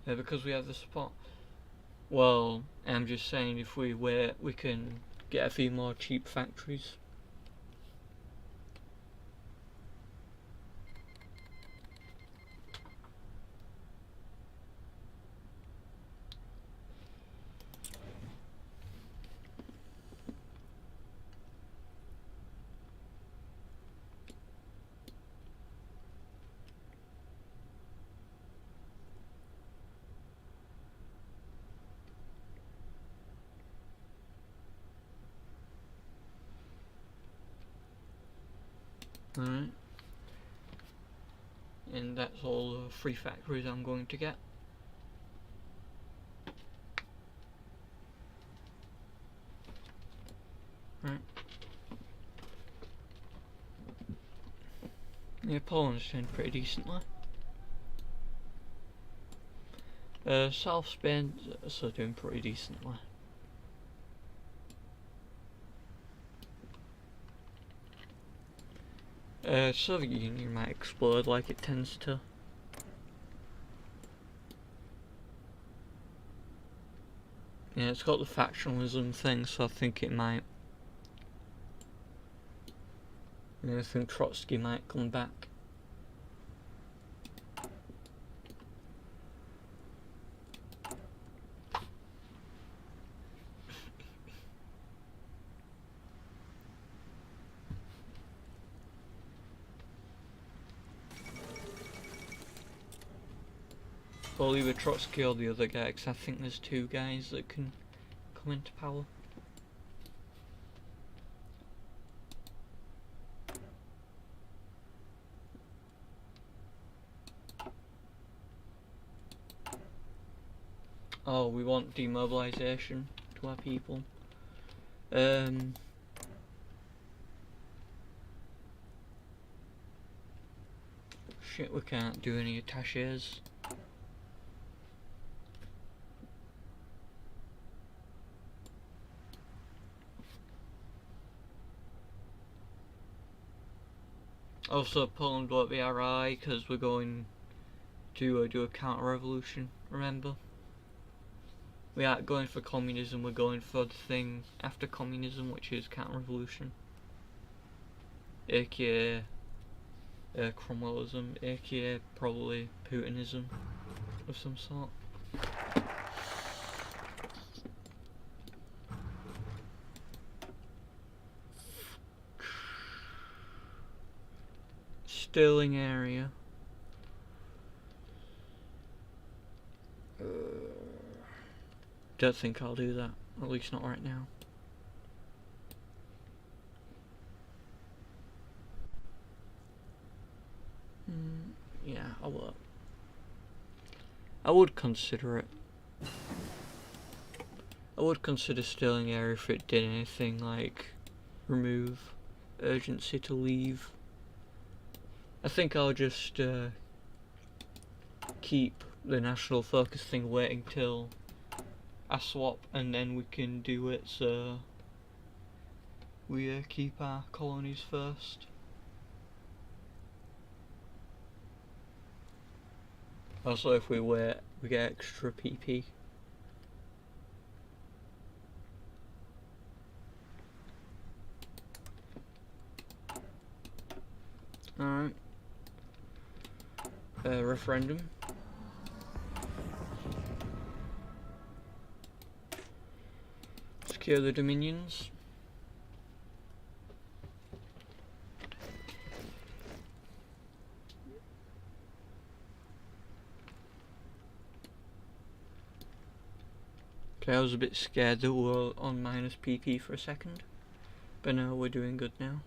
that. Because we have the support. Well, I'm just saying if we wait, we can get a few more cheap factories. Alright. And that's all the free factories I'm going to get. Right. Yeah, Poland's doing pretty decently. South Spain's also doing pretty decently. Soviet Union might explode like it tends to. Yeah, it's got the factionalism thing, so I think it might. And I think Trotsky might come back. Well, either Trotsky or the other guy, because I think there's two guys that can come into power. Oh, we want demobilization to our people. Shit, we can't do any attaches. Also, Poland won't be alright because we're going to do a counter-revolution, remember? We aren't going for communism, we're going for the thing after communism, which is counter-revolution. AKA Cromwellism, aka probably Putinism of some sort. Sterling area. Don't think I'll do that, at least not right now. Yeah, I will. I would consider it. I would consider Sterling area if it did anything like remove urgency to leave. I think I'll just keep the national focus thing waiting till I swap, and then we can do it so we keep our colonies first. Also, if we wait, we get extra PP. Alright. Referendum. Secure the dominions. Okay, I was a bit scared that we were on minus PP for a second, but no, we're doing good now.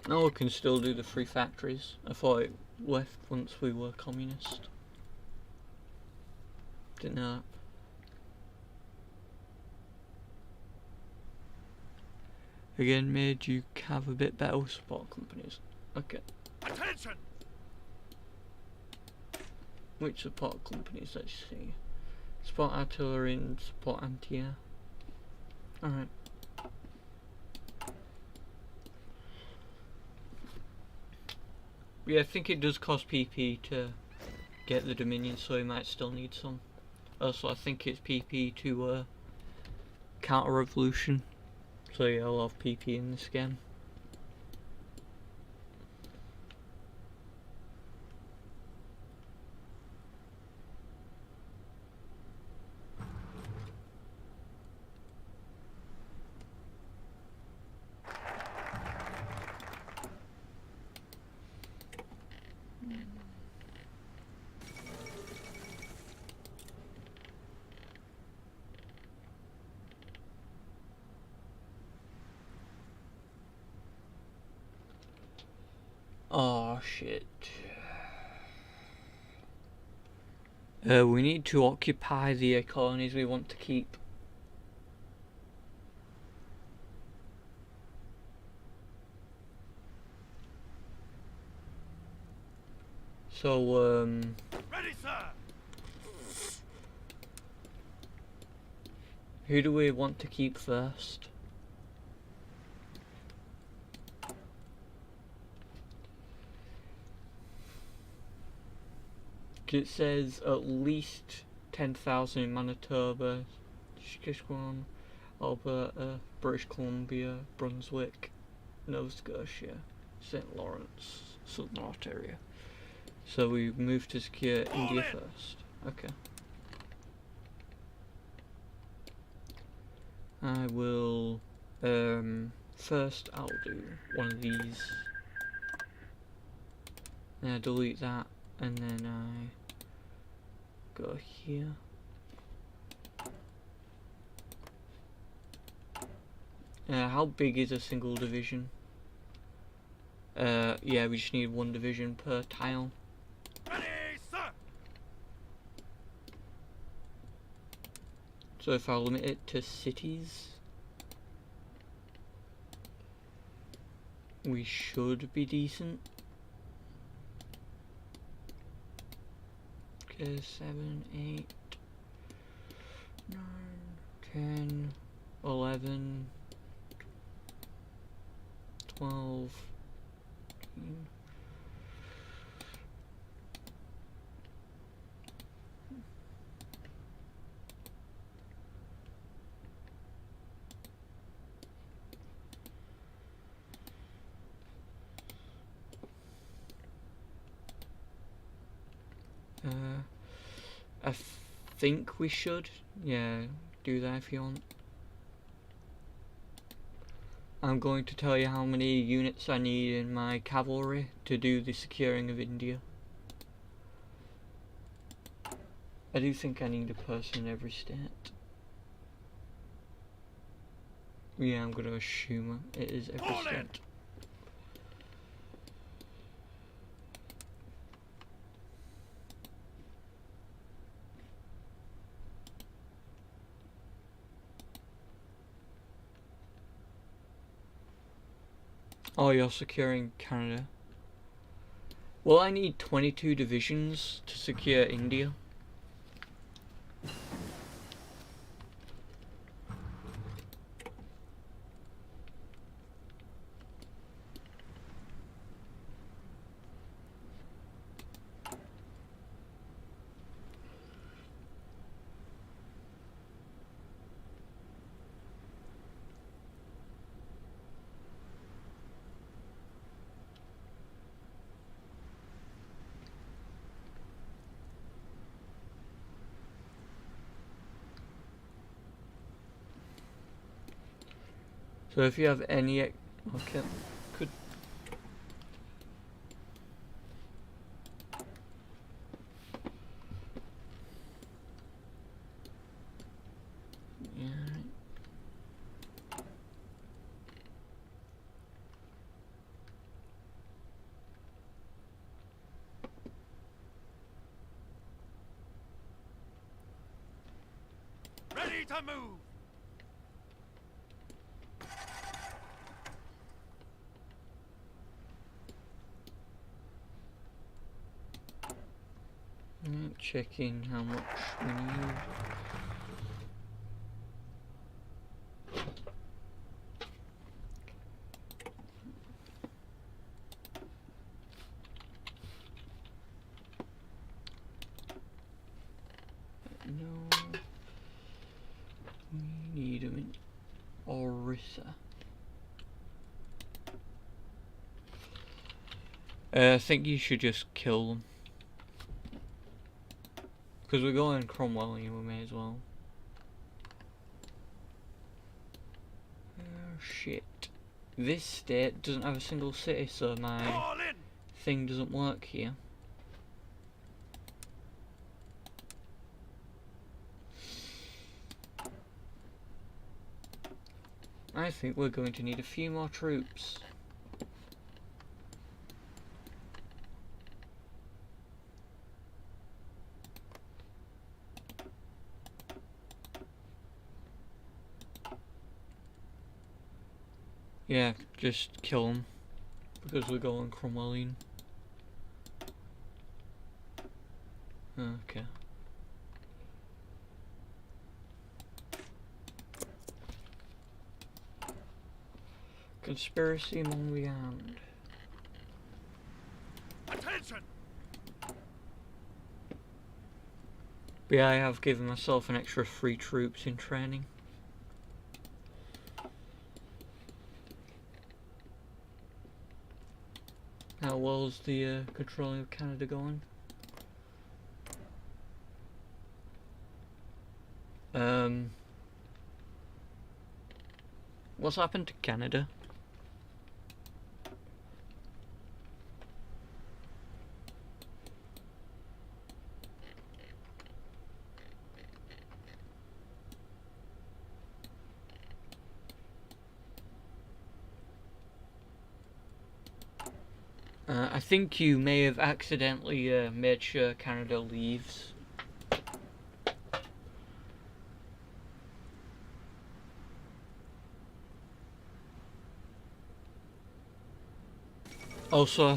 No, we can still do the free factories. I thought it left once we were communist. Didn't know that. Again, made you have a bit better with support companies. Okay. Attention! Which support companies? Let's see. Support artillery and support anti-air. Alright. Yeah, I think it does cost PP to get the Dominion, so we might still need some. Also, I think it's PP to counter revolution. So yeah, I'll have PP in this game. Oh shit. We need to occupy the colonies we want to keep. So, Ready, sir! who do we want to keep first? It says at least 10,000 in Manitoba, Saskatchewan, Alberta, British Columbia, Brunswick, Nova Scotia, St. Lawrence, Southern Ontario. So we move to secure India first. Okay. I will, first I'll do one of these. Delete that, and then I go here. How big is a single division? Yeah, we just need one division per tile. Ready, sir! So if I limit it to cities, we should be decent. Okay, 7, 8, 9, 10, 11, 12, 13. I think we should, yeah, do that if you want. I'm going to tell you how many units I need in my cavalry to do the securing of India. I do think I need a person in every state. Yeah, I'm going to assume it is every state. Oh, you're securing Canada. Well, I need 22 divisions to secure India. So if you have any, okay, could. Yeah. to move. Checking how much we need. No, we need them in Orissa. I think you should just kill them. Because we're going Cromwellian, we may as well. Oh shit. This state doesn't have a single city, so my All in. thing doesn't work here. I think we're going to need a few more troops. Yeah, just kill them, because we're going Cromwellian. Okay. Conspiracy among the armed. Attention. But yeah, I have given myself an extra 3 troops in training. How well's the controlling of Canada going? What's happened to Canada? I think you may have accidentally made sure Canada leaves. Also, I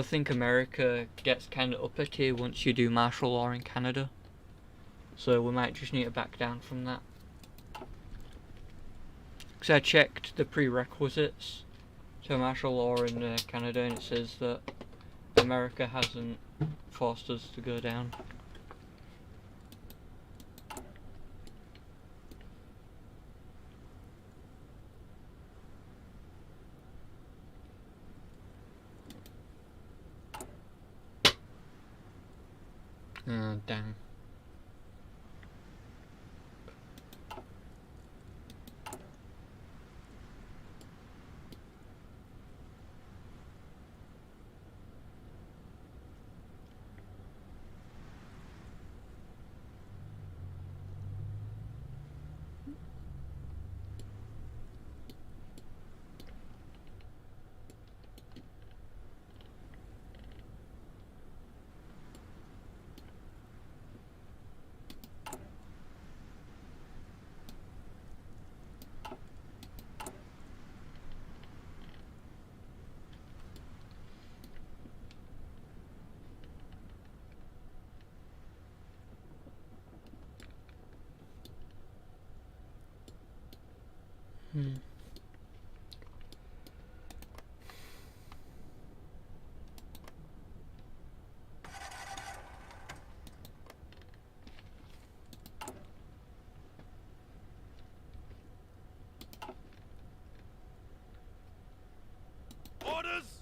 think America gets kind of uppity once you do martial law in Canada. So we might just need to back down from that. Because I checked the prerequisites to martial law in Canada, and it says that America hasn't forced us to go down. Damn. Orders.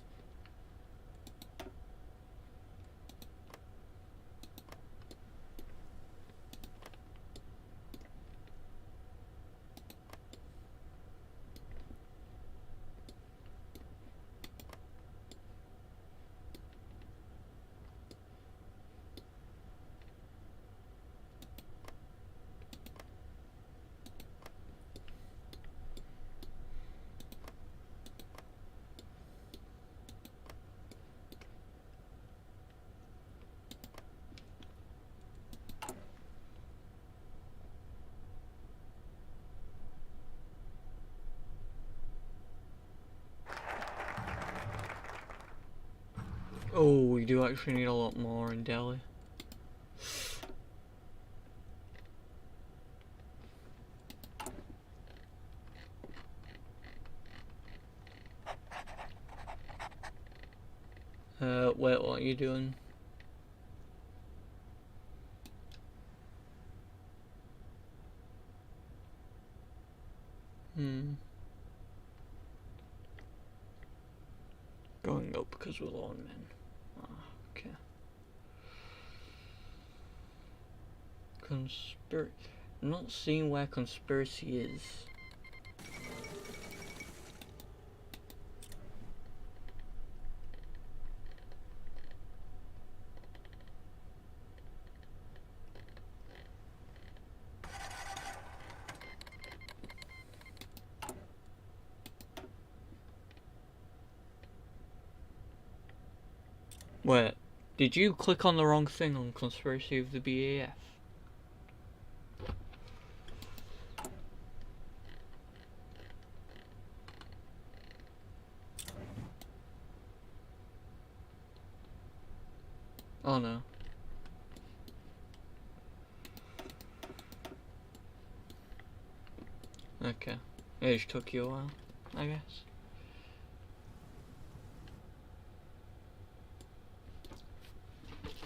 Oh, we do actually need a lot more in Delhi. Wait, what are you doing? Going up because we're low on men. Ah, okay. I'm not seeing where conspiracy is. Wait, did you click on the wrong thing on conspiracy of the BAF? Oh no. Okay. It just took you a while, I guess.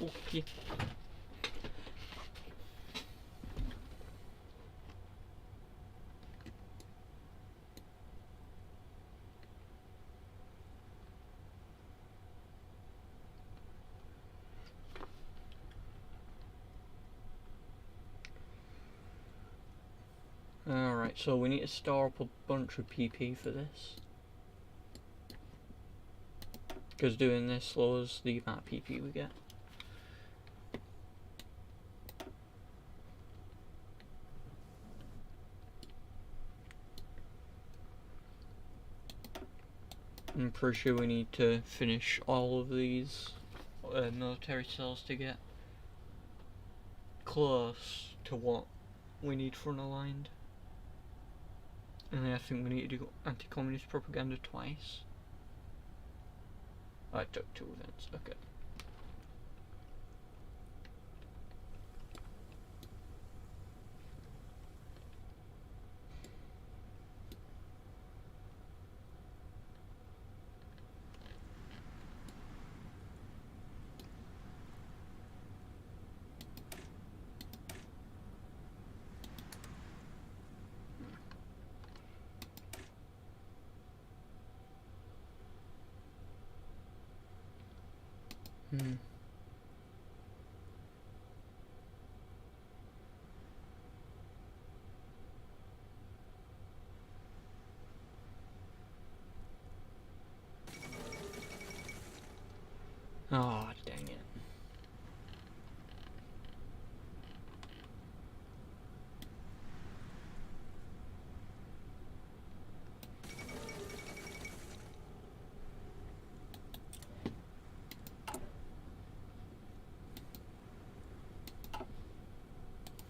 Okay. Alright, so we need to store up a bunch of PP for this. Because doing this slows the amount of PP we get. I'm pretty sure we need to finish all of these military cells to get close to what we need for unaligned. And I think we need to do anti-communist propaganda twice. I took 2 events, okay. Oh, dang it.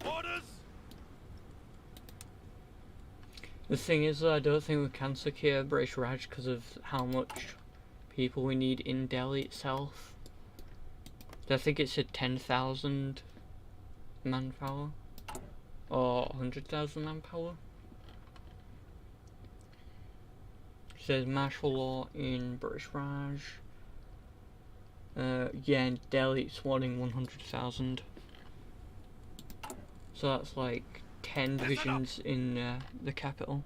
Orders! The thing is, I don't think we can secure British Raj because of how much people we need in Delhi itself. I think it said 10,000 manpower or 100,000 manpower. It says martial law in British Raj. Yeah, in Delhi it's wanting 100,000. So that's like 10 divisions in the capital.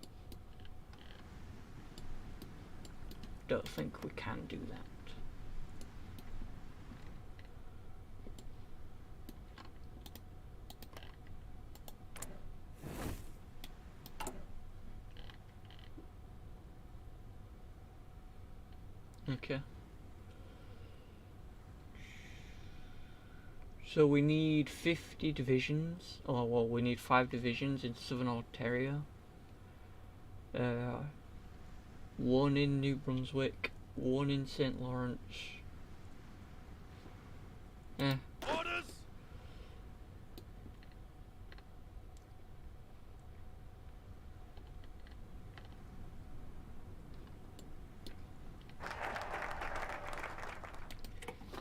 Don't think we can do that. Okay. So we need 50 divisions. Oh well, we need 5 divisions in Southern Ontario. 1 in New Brunswick, 1 in St. Lawrence. Orders!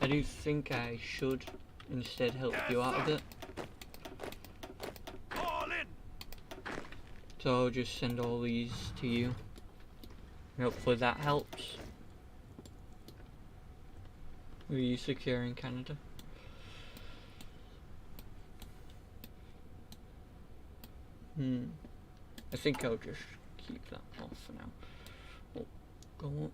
do think I should instead help you out a bit. Fall in. So I'll just send all these to you. Hopefully that helps. Are you secure in Canada? I think I'll just keep that off for now. Oh, go up.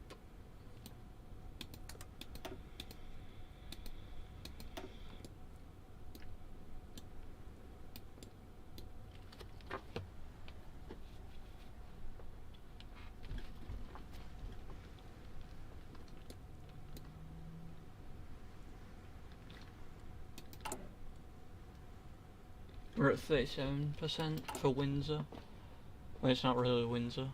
We're at 37% for Windsor. Well, it's not really Windsor.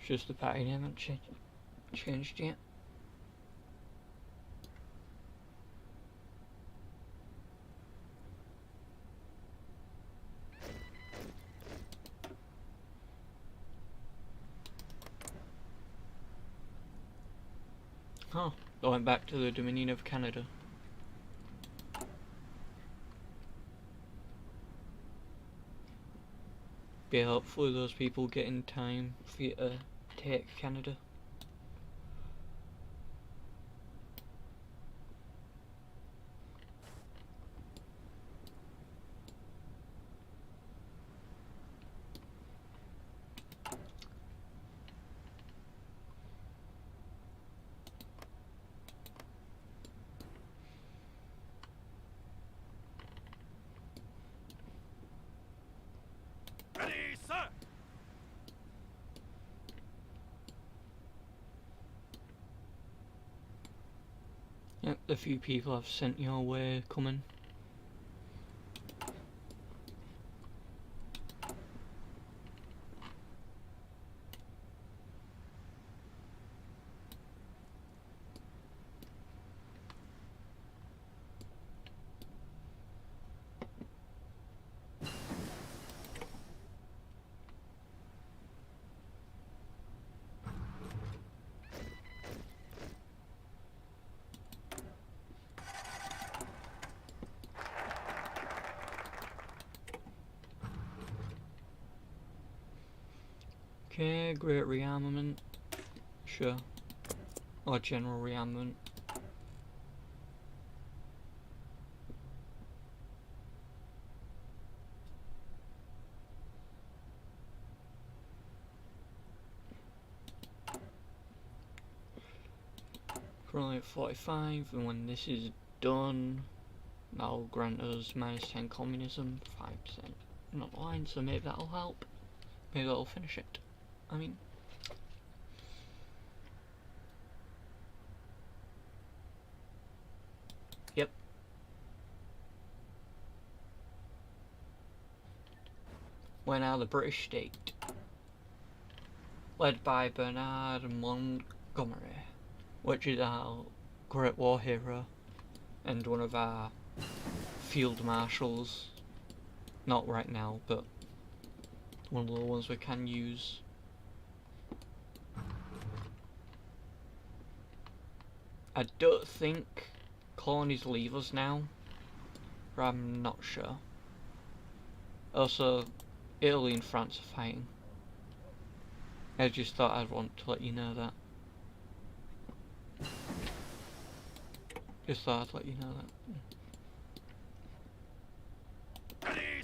It's just the party name hasn't changed yet. Oh, I went back to the Dominion of Canada. Yeah, hopefully those people get in time for you to take Canada. Ready, sir. Yep, the few people I've sent your way coming. Okay, great rearmament. Sure. Or general rearmament. Currently at 45, and when this is done, that'll grant us -10 communism, 5%. I'm not lying, so maybe that'll help. Maybe that'll finish it. I mean, yep. We're now the British state, led by Bernard Montgomery, which is our Great War hero and one of our field marshals. Not right now, but one of the ones we can use. I don't think colonies leave us now, but I'm not sure. Also, Italy and France are fighting. I just thought I'd want to let you know that. Just thought I'd let you know that. Ready,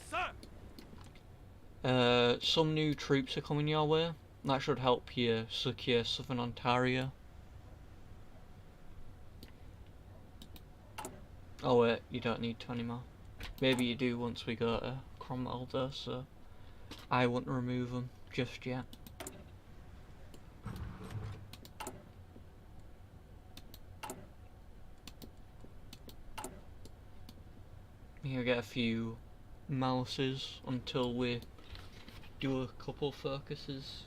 sir. Some new troops are coming your way. That should help you secure Southern Ontario. Oh wait, you don't need to anymore. Maybe you do once we go to Cromwell though, so I won't remove them just yet. You'll get a few mouses until we do a couple focuses.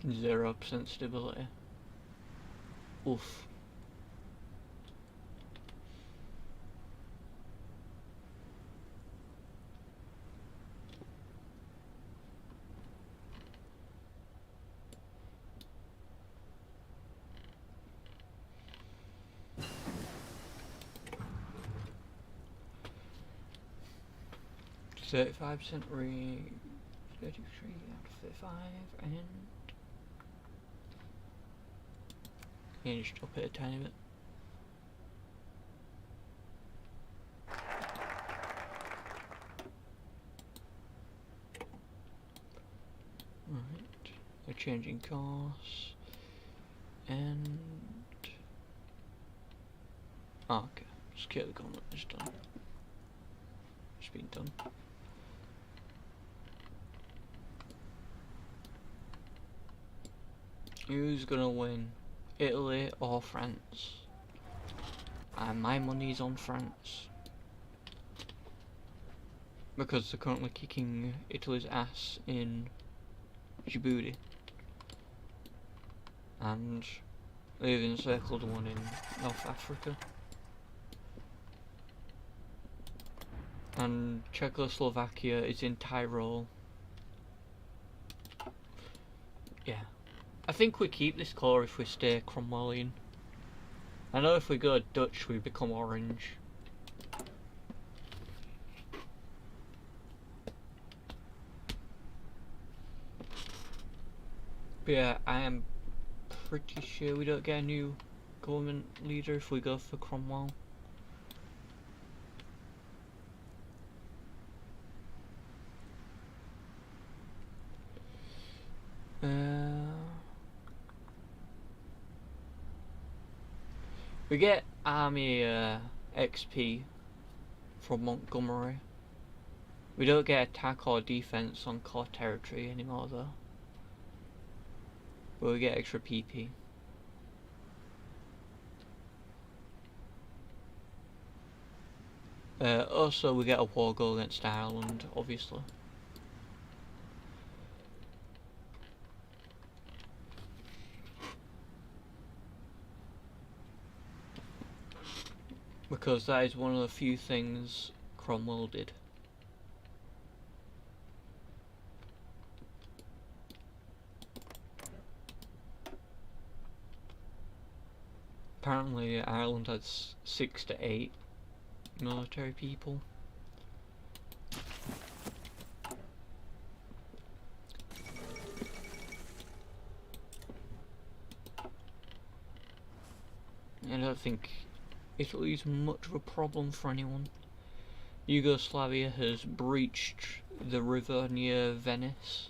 %0 stability. Oof. 35% 33 out of 35, and yeah, just drop it a tiny bit. Right, we're changing course, and okay, secure the gauntlet is done. It's been done. Who's gonna win, Italy or France? And my money's on France, because they're currently kicking Italy's ass in Djibouti, and they've encircled one in North Africa, and Czechoslovakia is in Tyrol. Yeah, I think we keep this core if we stay Cromwellian. I know if we go Dutch we become orange. But yeah, I am pretty sure we don't get a new government leader if we go for Cromwell. We get army XP from Montgomery. We don't get attack or defense on core territory anymore though. But we get extra PP. Also we get a war goal against Ireland, obviously. Because that is one of the few things Cromwell did. Apparently Ireland has 6 to 8 military people. I don't think Italy's much of a problem for anyone. Yugoslavia has breached the river near Venice.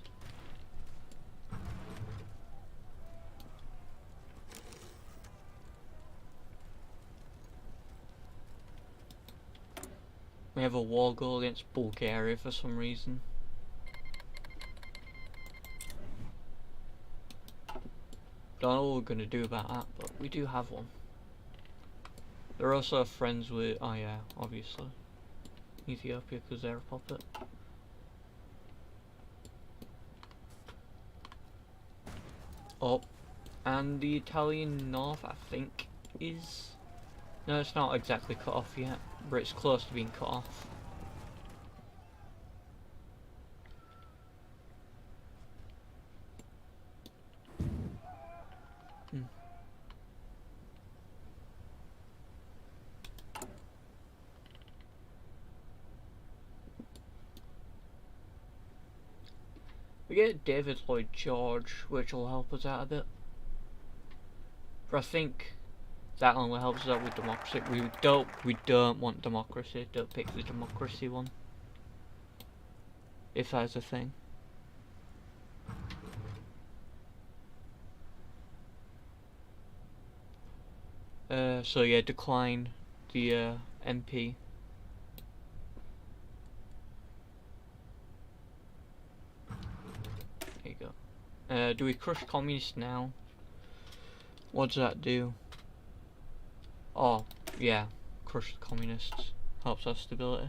We have a war goal against Bulgaria for some reason. Don't know what we're gonna do about that, but we do have one. They're also friends with, oh yeah, obviously, Ethiopia, because they're a puppet. Oh, and the Italian north, I think, is... No, it's not exactly cut off yet, but it's close to being cut off. We get David Lloyd George, which will help us out a bit. But I think that only helps us out with democracy. We don't want democracy. Don't pick the democracy one, if that's a thing. So yeah, decline the MP. There you go. Do we crush communists now? What does that do? Oh, yeah, crush the communists. Helps our stability.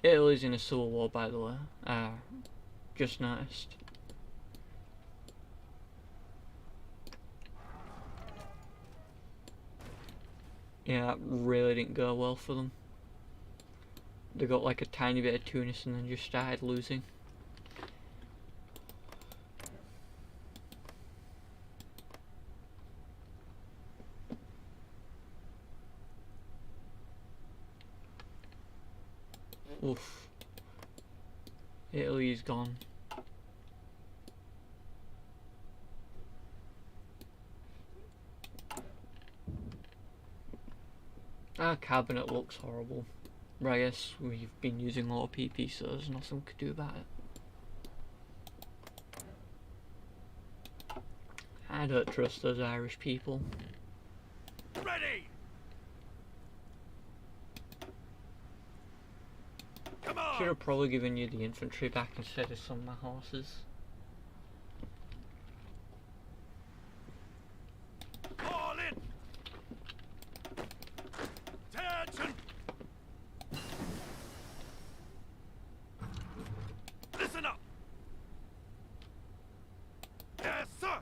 Italy's in a civil war, by the way. Just noticed. Yeah, that really didn't go well for them. They got like a tiny bit of Tunis and then just started losing. Oof. Italy's gone. Our cabinet looks horrible. But I guess we've been using a lot of PP, so there's nothing we could do about it. I don't trust those Irish people. Ready! Come on! Should have probably given you the infantry back instead of some of my horses. All in! Attention! Listen up! Yes, sir!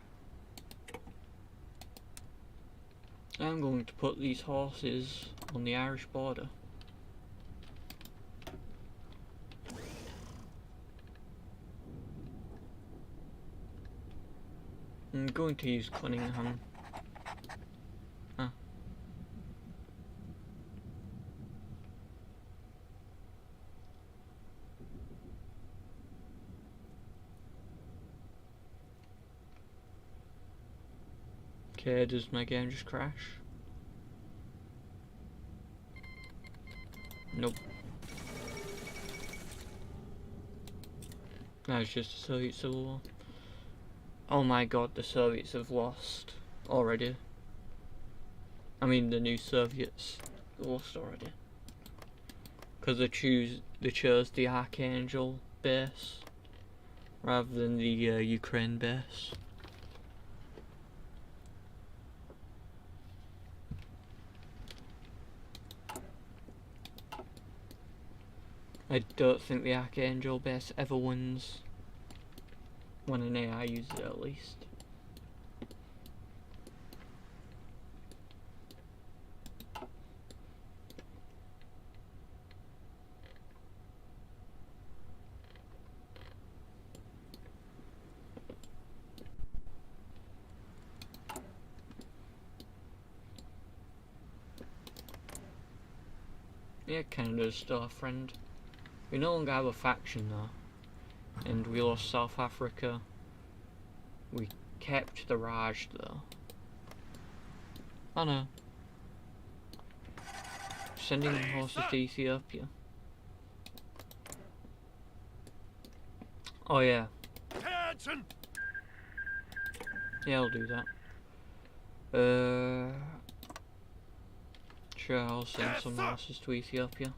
I'm going to put these horses on the Irish border. I'm going to use Cunningham. Ah. Okay, does my game just crash? Nope. No, it's just a Soviet Civil War. Oh my god, the Soviets have lost already. I mean, the new Soviets lost already. Because they chose the Archangel base rather than the Ukraine base. I don't think the Archangel base ever wins when an AI uses it, at least. Yeah, Canada's still our friend. We no longer have a faction though, and we lost South Africa. We kept the Raj though. Oh no. Sending horses to Ethiopia. Oh yeah. Attention! Yeah, I'll do that. Sure, I'll send Yes, some sir. horses to Ethiopia.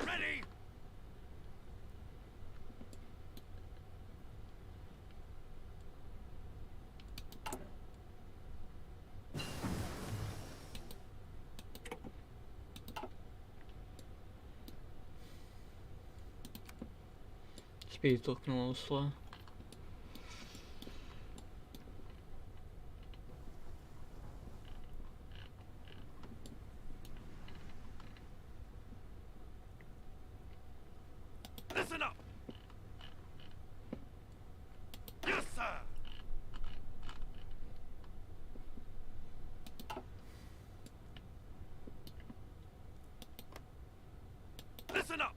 Ready! Speed's looking a little slow. Listen up! Yes, sir! Listen up!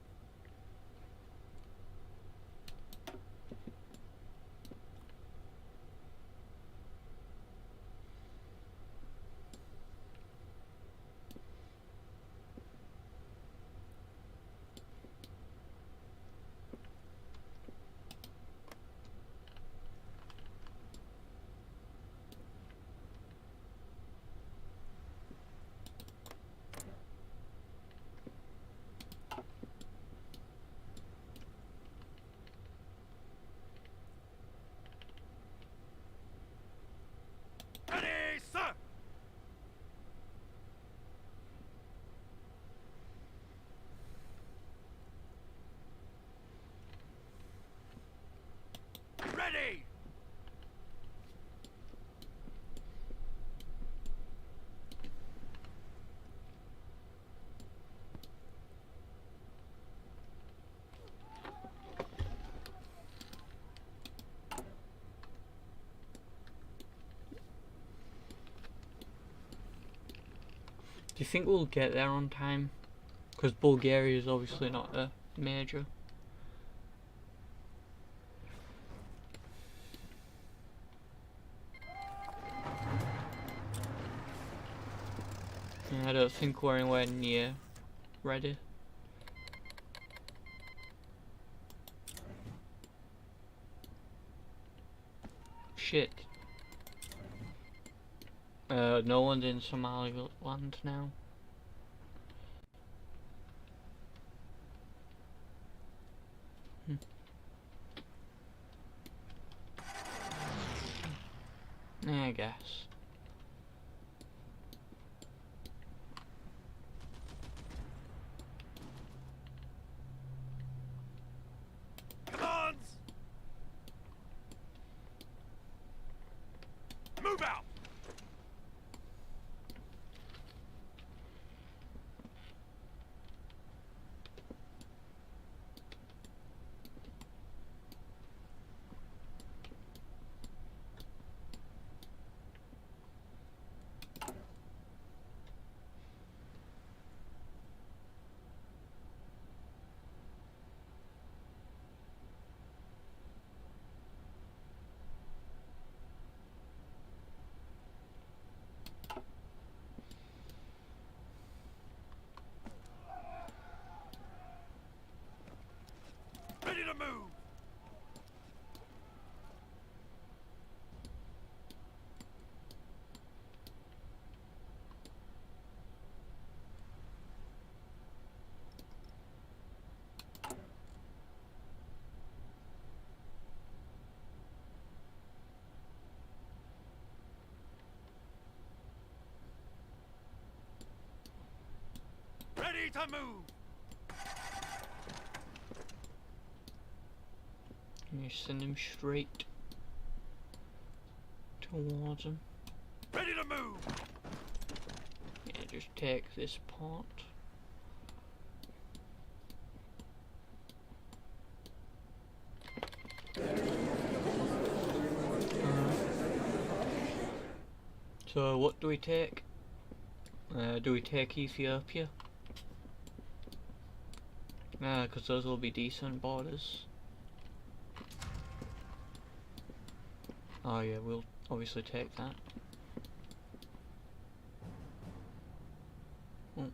Do you think we'll get there on time? Because Bulgaria is obviously not a major. Yeah, I don't think we're anywhere near ready. Shit. No one's in Somaliland now. Yeah, I guess. Commands! Move out! Ready to move! Ready to move! You send him straight towards him. Ready to move! Yeah, just take this part. So what do we take? Do we take Ethiopia? Because those will be decent borders. Oh yeah, we'll obviously take that. Oh.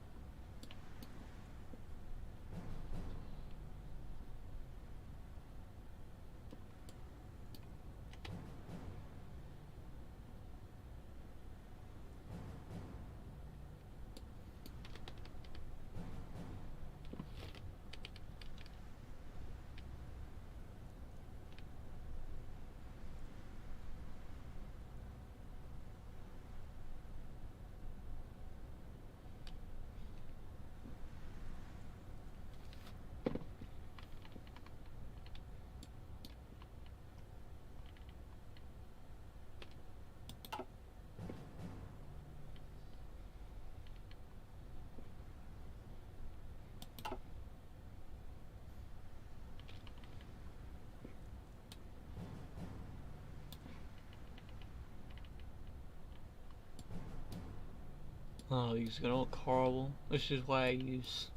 Oh, these are gonna look horrible. This is why I use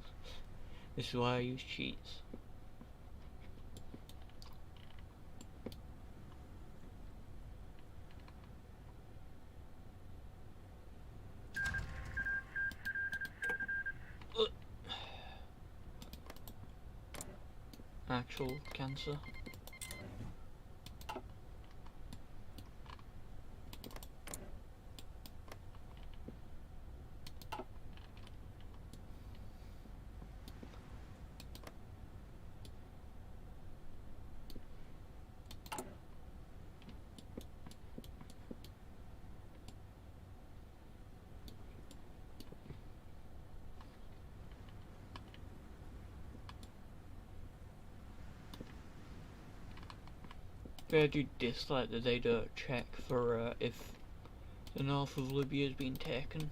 cheats. Actual cancer. I do dislike that they don't check for if the north of Libya has been taken.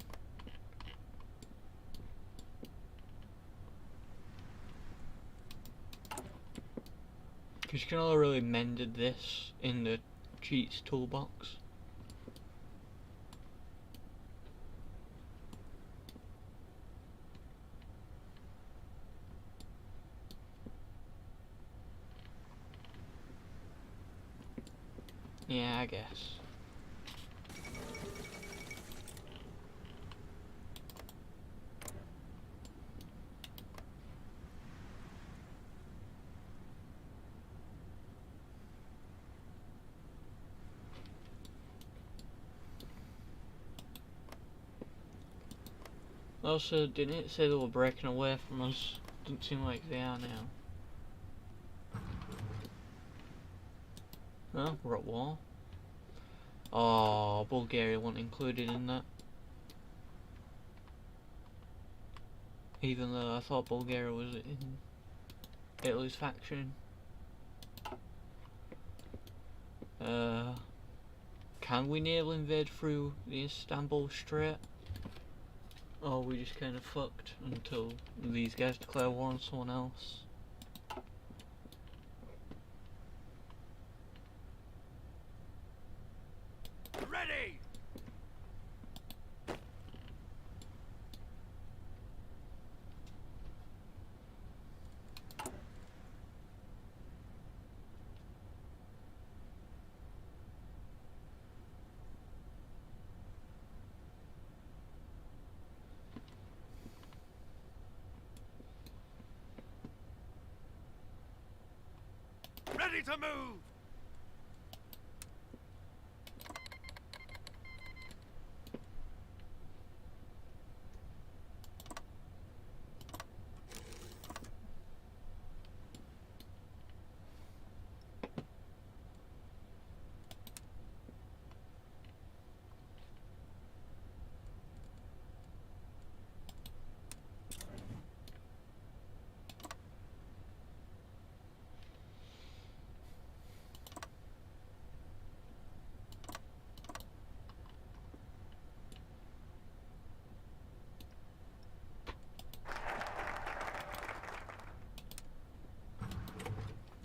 Because you can only really mended this in the cheats toolbox. Yeah, I guess. Also, didn't it say they were breaking away from us? Doesn't seem like they are now. Oh, we're at war. Oh, Bulgaria wasn't included in that. Even though I thought Bulgaria was in Italy's faction. Can we naval invade through the Istanbul Strait? Or we just kind of fucked until these guys declare war on someone else? Ready! Ready to move!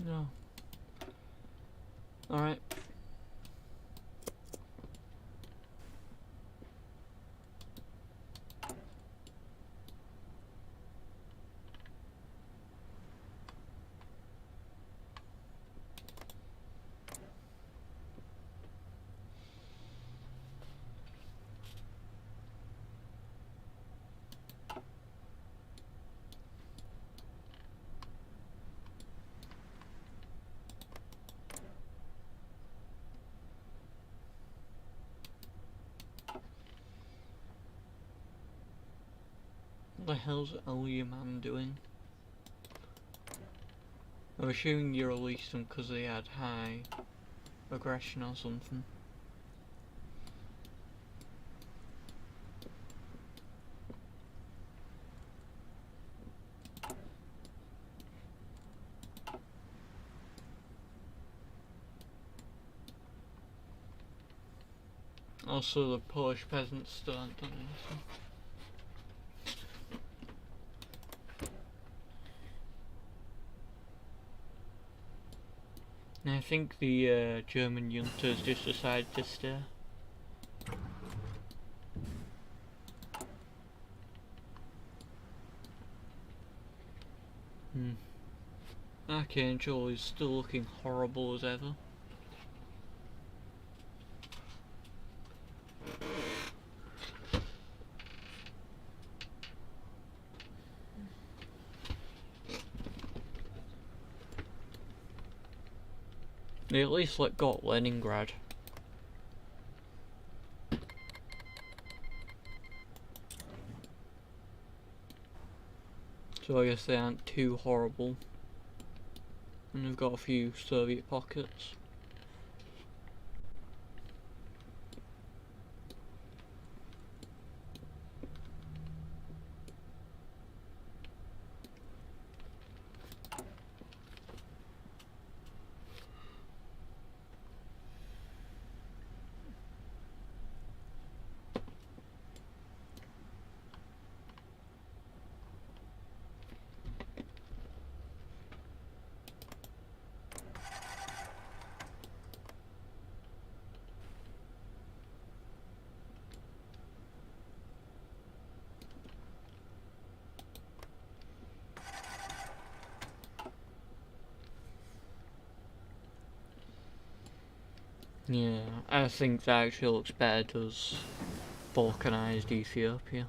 No. Alright. What the hell's your man doing? I'm assuming you released them because they had high aggression or something. Also, the Polish peasants still haven't done anything. And I think the German juntas just decided to stay. Archangel is still looking horrible as ever. They at least got Leningrad. So I guess they aren't too horrible. And they've got a few Soviet pockets. Yeah, I think that actually looks better, does Balkanized Ethiopia.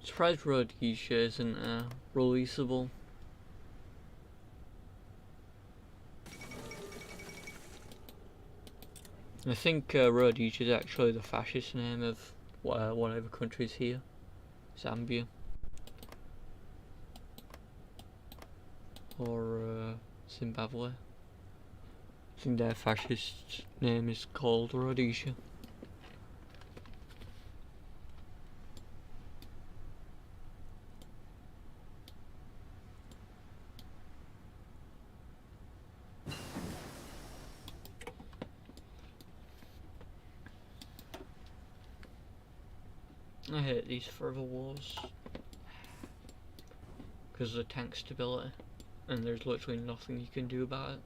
Surprised Rhodesia isn't releasable. I think Rhodesia is actually the fascist name of whatever country's here. Zambia. Or Zimbabwe. I think their fascist name is called Rhodesia. I hate these further wars because of the tank stability, and there's literally nothing you can do about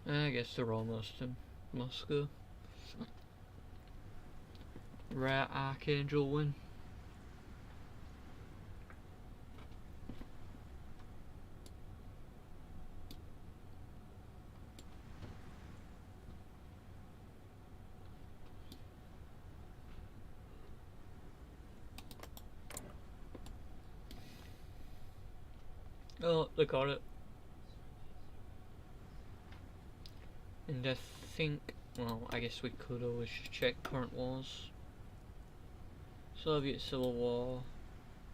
it. I guess they're almost in Moscow. Rare Archangel win. Oh, they got it. And I think, well, I guess we could always just check current wars. Soviet Civil War.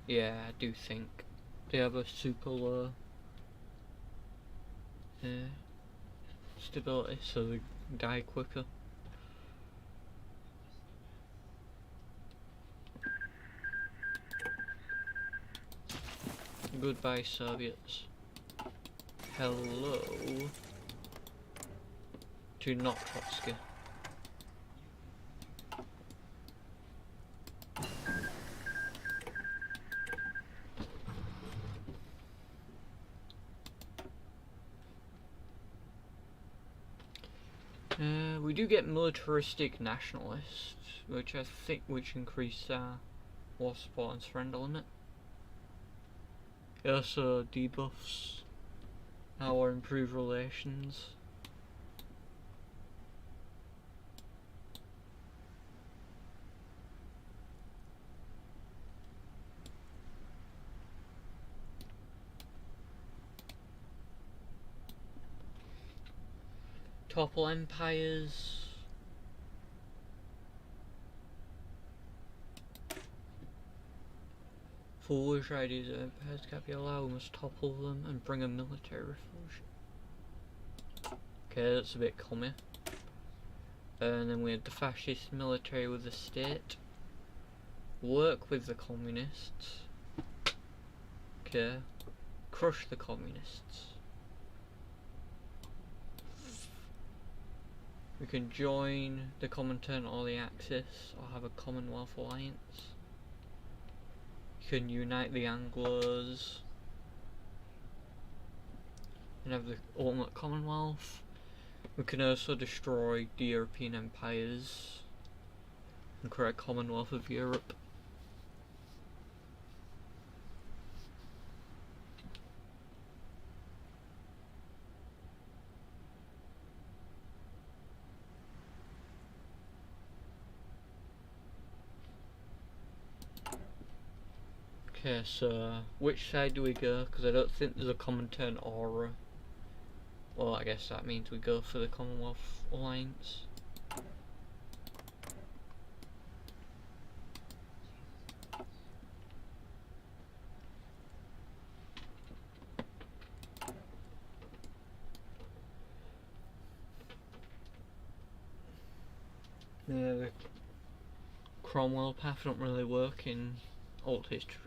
Yeah, I do think they have a super low stability, so they die quicker. Goodbye, Soviets. Hello to not Trotsky. We do get militaristic nationalists, which I think increase war support and surrender limit. It also debuffs our improved relations. Topple empires. Foolish ideas of empires can't be allowed. We must topple them and bring a military revolution. Okay, that's a bit commie. And then we had the fascist military with the state. Work with the communists. Okay. Crush the communists. We can join the Comintern or the Axis, or have a Commonwealth alliance. You can unite the Anglos and have the ultimate Commonwealth. We can also destroy the European empires and create a Commonwealth of Europe. Okay, so which side do we go? Because I don't think there's a Comintern or well, I guess that means we go for the Commonwealth Alliance. Yeah, the Cromwell path don't really work in old history.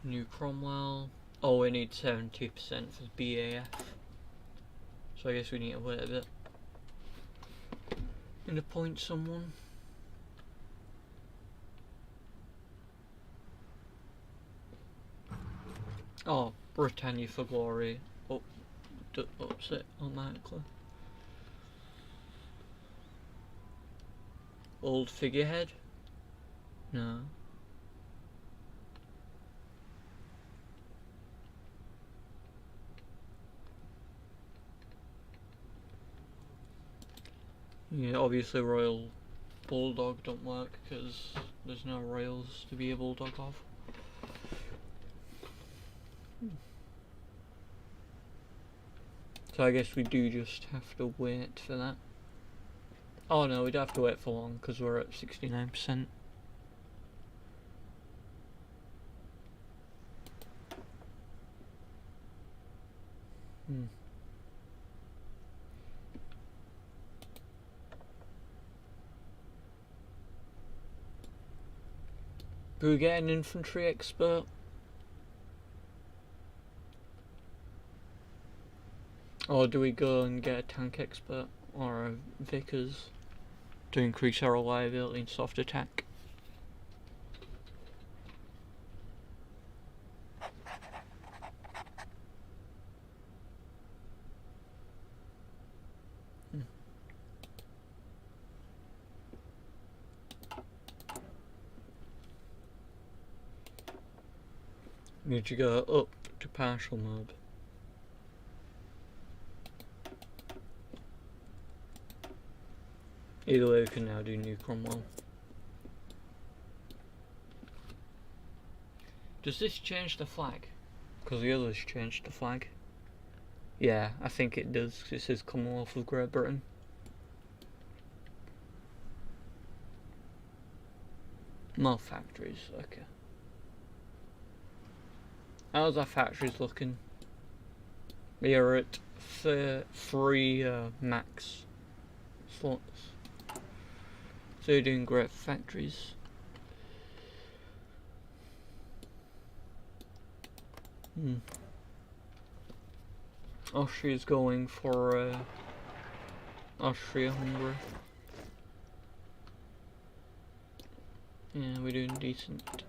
New Cromwell. Oh, we need 70% for the BAF. So I guess we need to wait a bit. And appoint someone. Oh, Britannia for Glory. Ups it automatically. Old figurehead? No. Yeah, obviously Royal Bulldog don't work because there's no royals to be a bulldog of. So I guess we do just have to wait for that. Oh no, we don't have to wait for long because we're at 69%. Do we get an infantry expert? Or do we go and get a tank expert or a Vickers to increase our reliability in soft attack? Need to go up to partial mode. Either way, we can now do New Cromwell. Does this change the flag? Because the others changed the flag. Yeah, I think it does. It says Commonwealth of Great Britain. More factories, okay. How's our factories looking? We are at 3 max slots. So you're doing great factories. Austria's going for Austria-Hungary. Yeah, we're doing decent.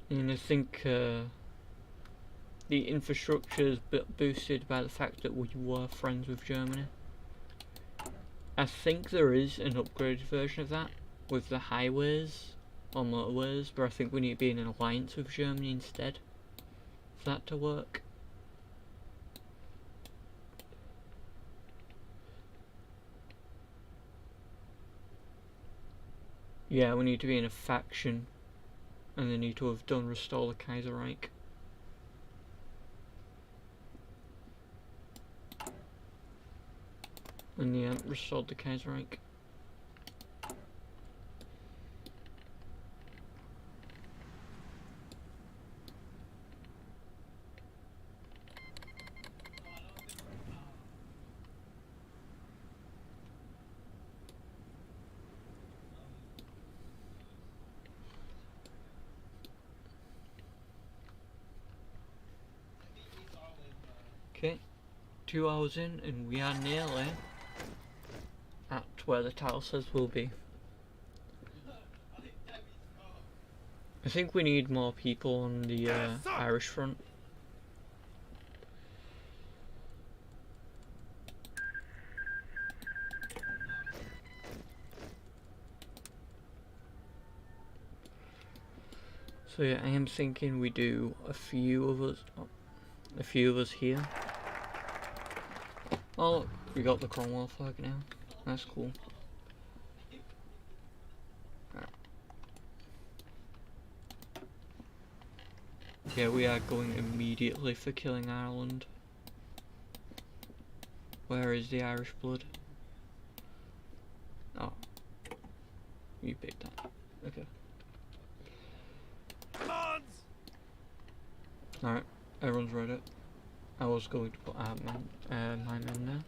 And I think the infrastructure is boosted by the fact that we were friends with Germany. I think there is an upgraded version of that with the highways or motorways, but I think we need to be in an alliance with Germany instead for that to work. Yeah, we need to be in a faction. And they need to have done restore the Kaiserreich. And yeah, restored the Kaiserreich. Okay, 2 hours in and we are nearly at where the title says we'll be. I think we need more people on the Irish front. So yeah, I am thinking we do a few of us here. Oh, we got the Cromwell flag now. That's cool. Right. Yeah, we are going immediately for killing Ireland. Where is the Irish blood? Oh. You picked that. Okay. Alright, everyone's ready. I was going to put my men there.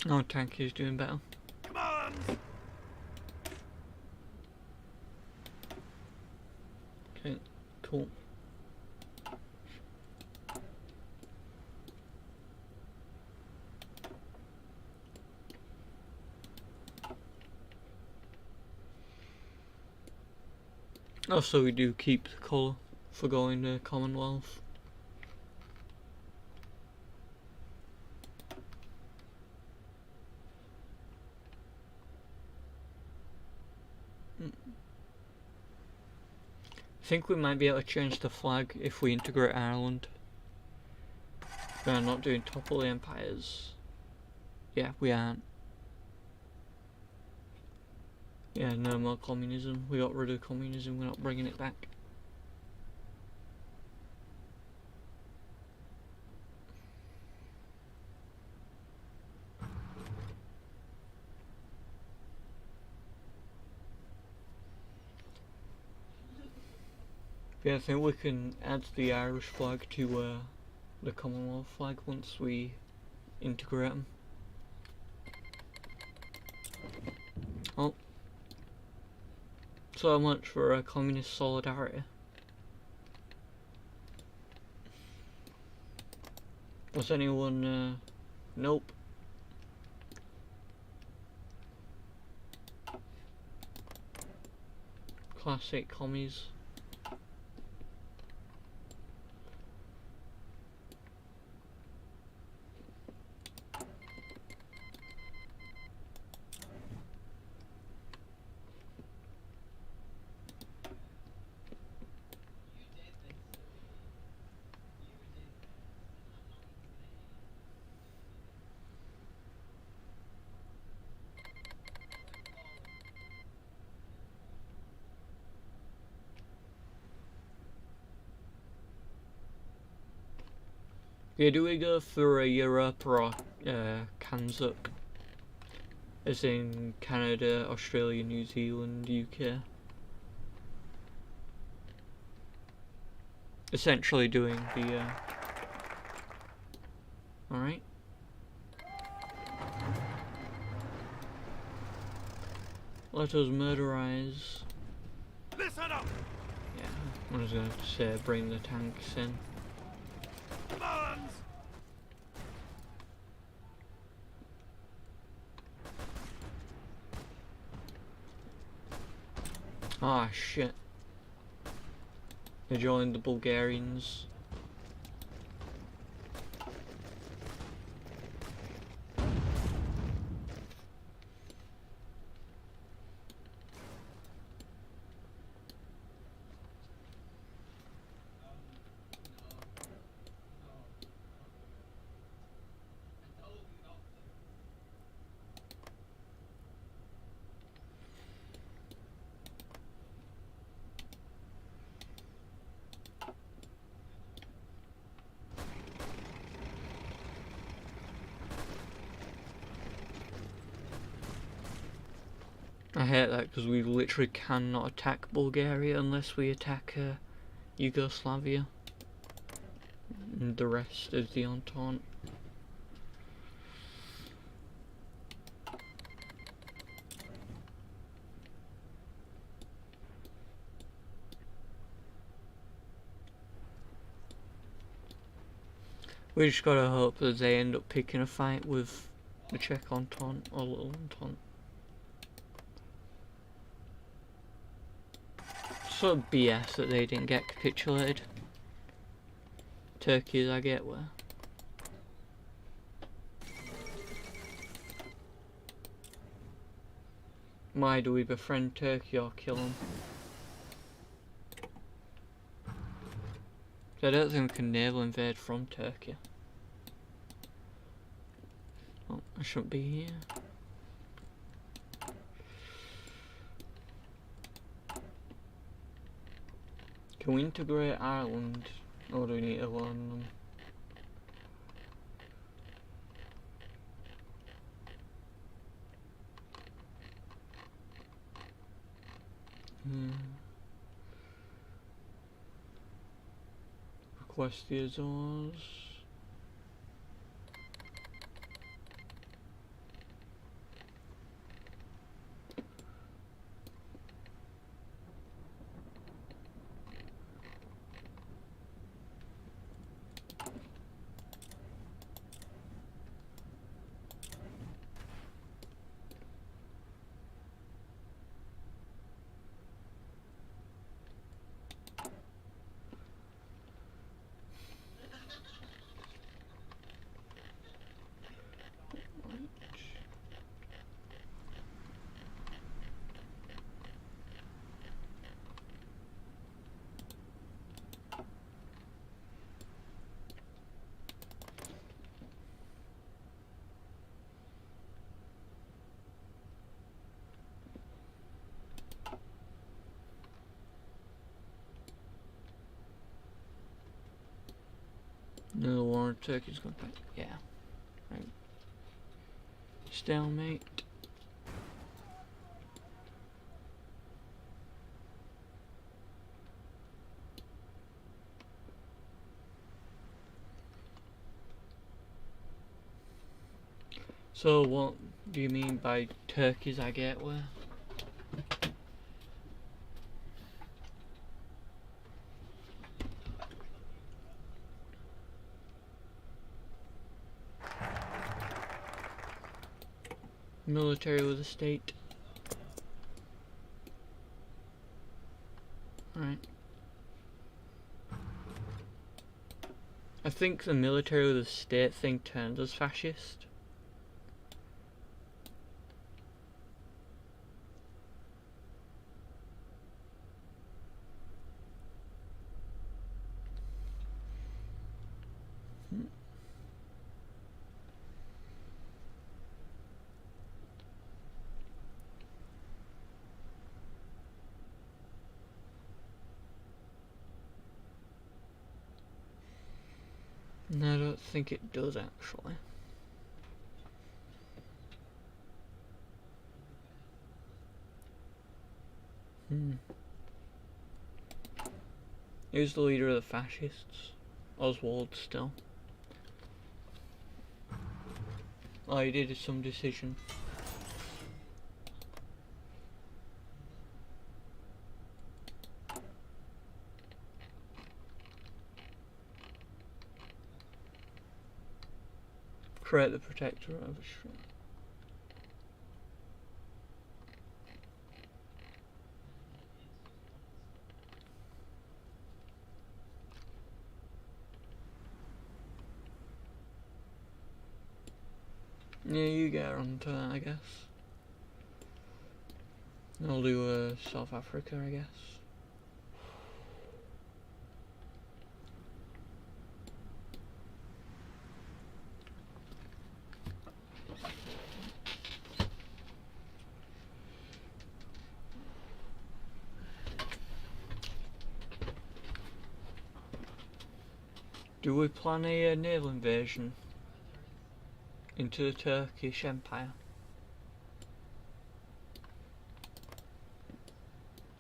Oh, tank is doing better. Commands! Okay, cool. Also, we do keep the colour for going to Commonwealth. I think we might be able to change the flag if we integrate Ireland. We're not doing topple the empires. Yeah, we aren't. Yeah, no more communism. We got rid of communism, we're not bringing it back. Yeah, I think we can add the Irish flag to the Commonwealth flag once we integrate them. Oh. So much for communist solidarity. Was anyone, nope. Classic commies. Yeah, do we go for a Europe or Kanzuk? As in Canada, Australia, New Zealand, UK? Essentially doing the alright. Let us murderize. Listen up! Yeah, I was going to say bring the tanks in. Commands! Ah, shit. They joined the Bulgarians. I hate that because we literally cannot attack Bulgaria unless we attack Yugoslavia and the rest of the Entente. We just gotta hope that they end up picking a fight with the Czech Entente or Little Entente. Sort of BS that they didn't get capitulated. Turkey, I get where. Why do we befriend Turkey or kill them? I don't think we can naval invade from Turkey. Oh, I shouldn't be here. Can we integrate Ireland, or do we need to learn them? Request the Azores. No war, Turkey's going back. Yeah. Right. Stalemate. So what do you mean by Turkey's our gateway? Military with the state. Right. I think the military with the state thing turned us fascist. No, I don't think it does actually. Who's the leader of the fascists? Oswald still. Oh, he did some decision. Create the protector of a shrine. Yeah, you get on to that, I guess. I'll do South Africa, I guess. Do we plan a naval invasion into the Turkish Empire?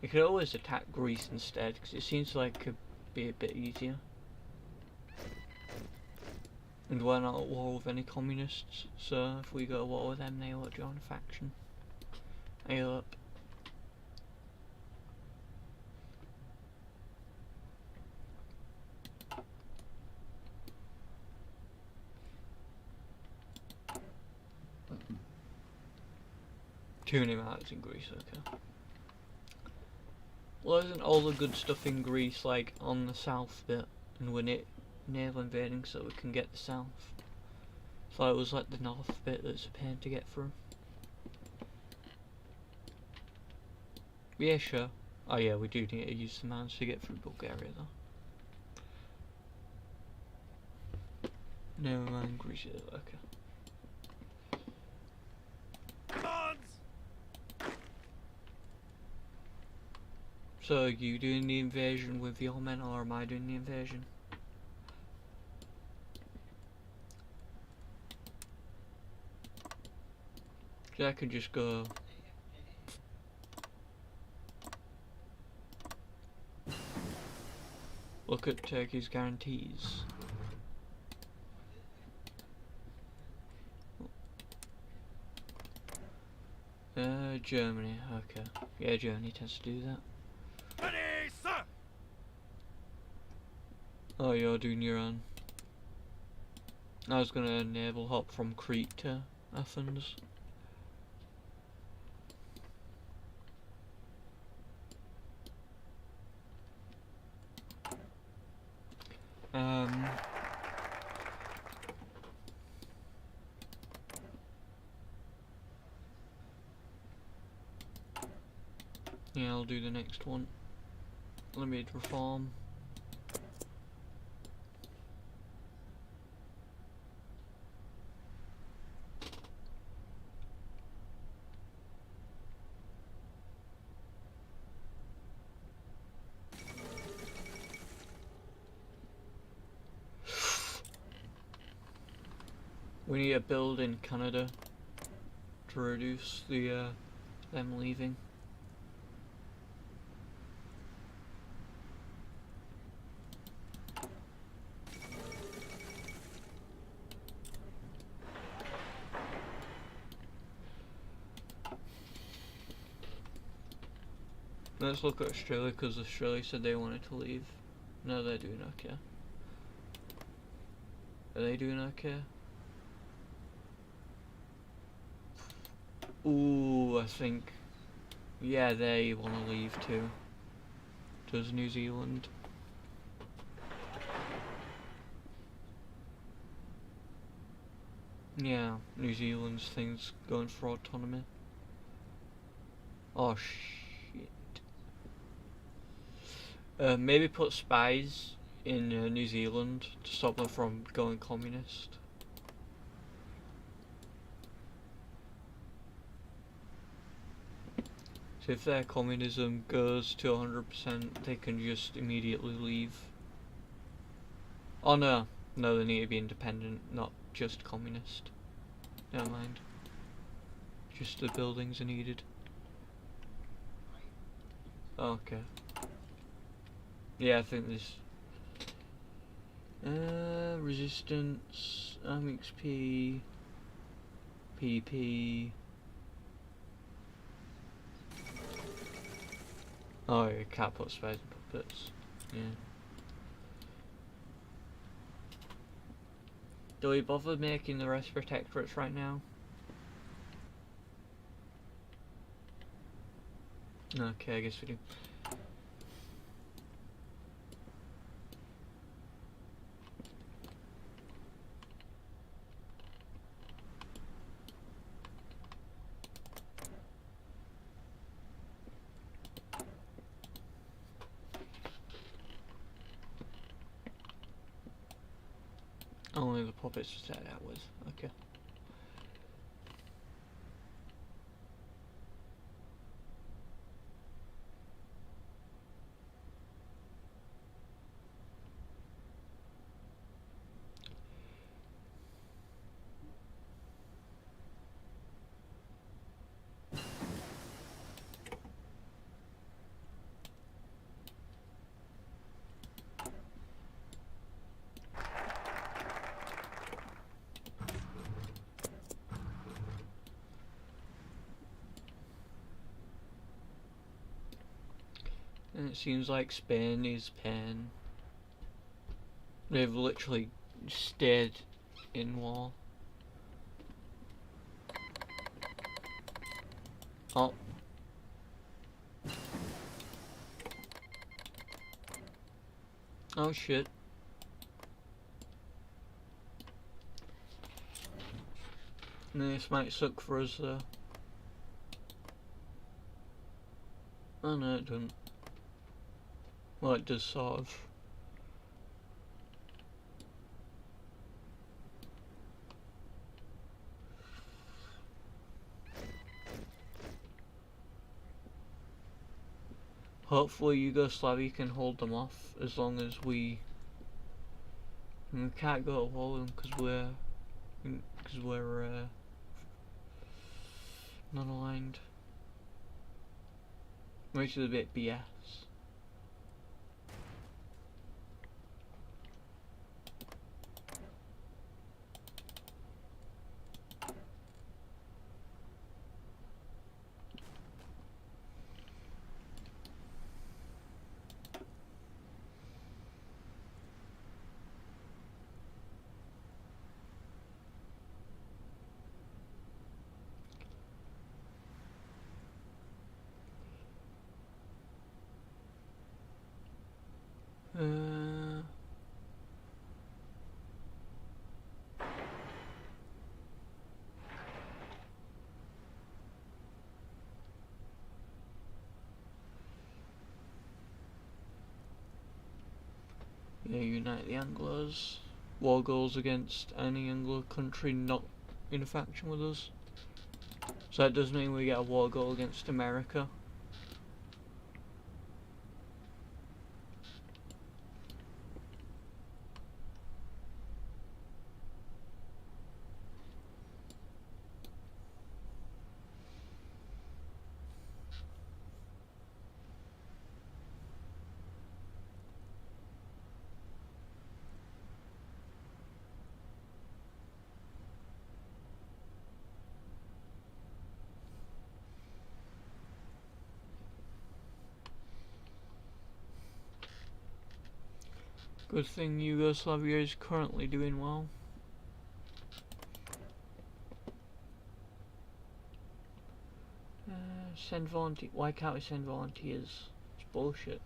We could always attack Greece instead, because it seems like it could be a bit easier. And we're not at war with any communists, so if we go to war with them, they won't join a faction. I hope. Too many marks in Greece, okay. Well, isn't all the good stuff in Greece like on the south bit, and we're naval invading so we can get the south? So it was like the north bit that's a pain to get through. Yeah, sure. Oh yeah, we do need to use the mines to get through Bulgaria though. Never mind, Greece is okay. So, are you doing the invasion with your men, or am I doing the invasion? So I could just go... Look at Turkey's guarantees. Germany, okay. Yeah, Germany tends to do that. Ready, sir! Oh, you're doing your own. I was gonna naval hop from Crete to Athens. Yeah, I'll do the next one. Limited reform. We need a build in Canada to reduce the them leaving. Let's look at Australia, because Australia said they wanted to leave. No, they're doing okay. Are they doing okay? Ooh, I think... yeah, they want to leave too. Does New Zealand? Yeah, New Zealand's thing's going for autonomy. Oh shit. Maybe put spies in New Zealand to stop them from going communist. So if their communism goes to 100%, they can just immediately leave. Oh no, no, they need to be independent, not just communist. Never mind. Just the buildings are needed. Okay. Yeah, I think this. Resistance, XP, PP. Oh, you can't put spies and puppets. Yeah. Do we bother making the rest protectorates right now? Okay, I guess we do. Only the puppets to start out with. Okay. And it seems like Spain is paying. They've literally stayed in war. Oh. Oh shit. This might suck for us though. Oh no, it doesn't. Well, it does sort of. Hopefully Yugoslavia can hold them off as long as we can't go to war with them because we're non-aligned, which is a bit BS. Yeah, unite the Anglos. War goals against any Anglo country not in a faction with us. So that does mean we get a war goal against America. Good thing Yugoslavia is currently doing well. Send volunteer. Why can't we send volunteers? It's bullshit.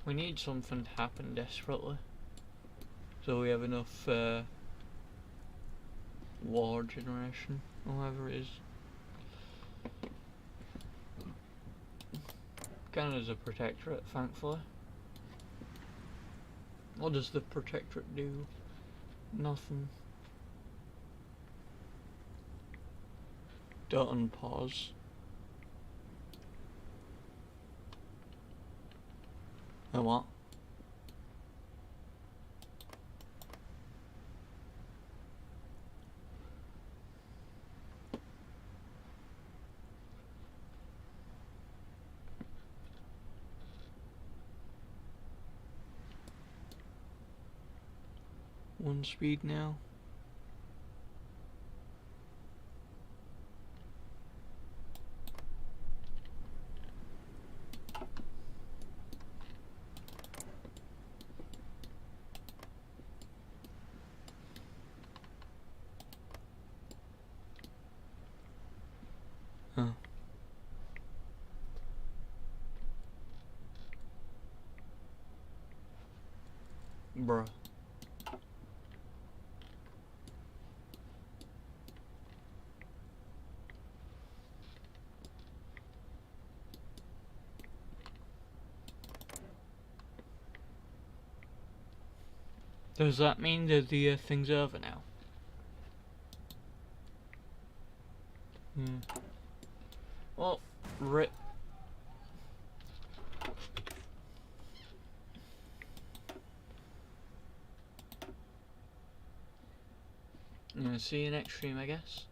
We need something to happen desperately, so we have enough war generation, or whatever it is. Canada's a protectorate, thankfully. What does the protectorate do? Nothing. Don't unpause. And what? One speed now. Huh. Bruh. Does that mean that the thing's over now? Well, rip. Yeah, see you next stream, I guess.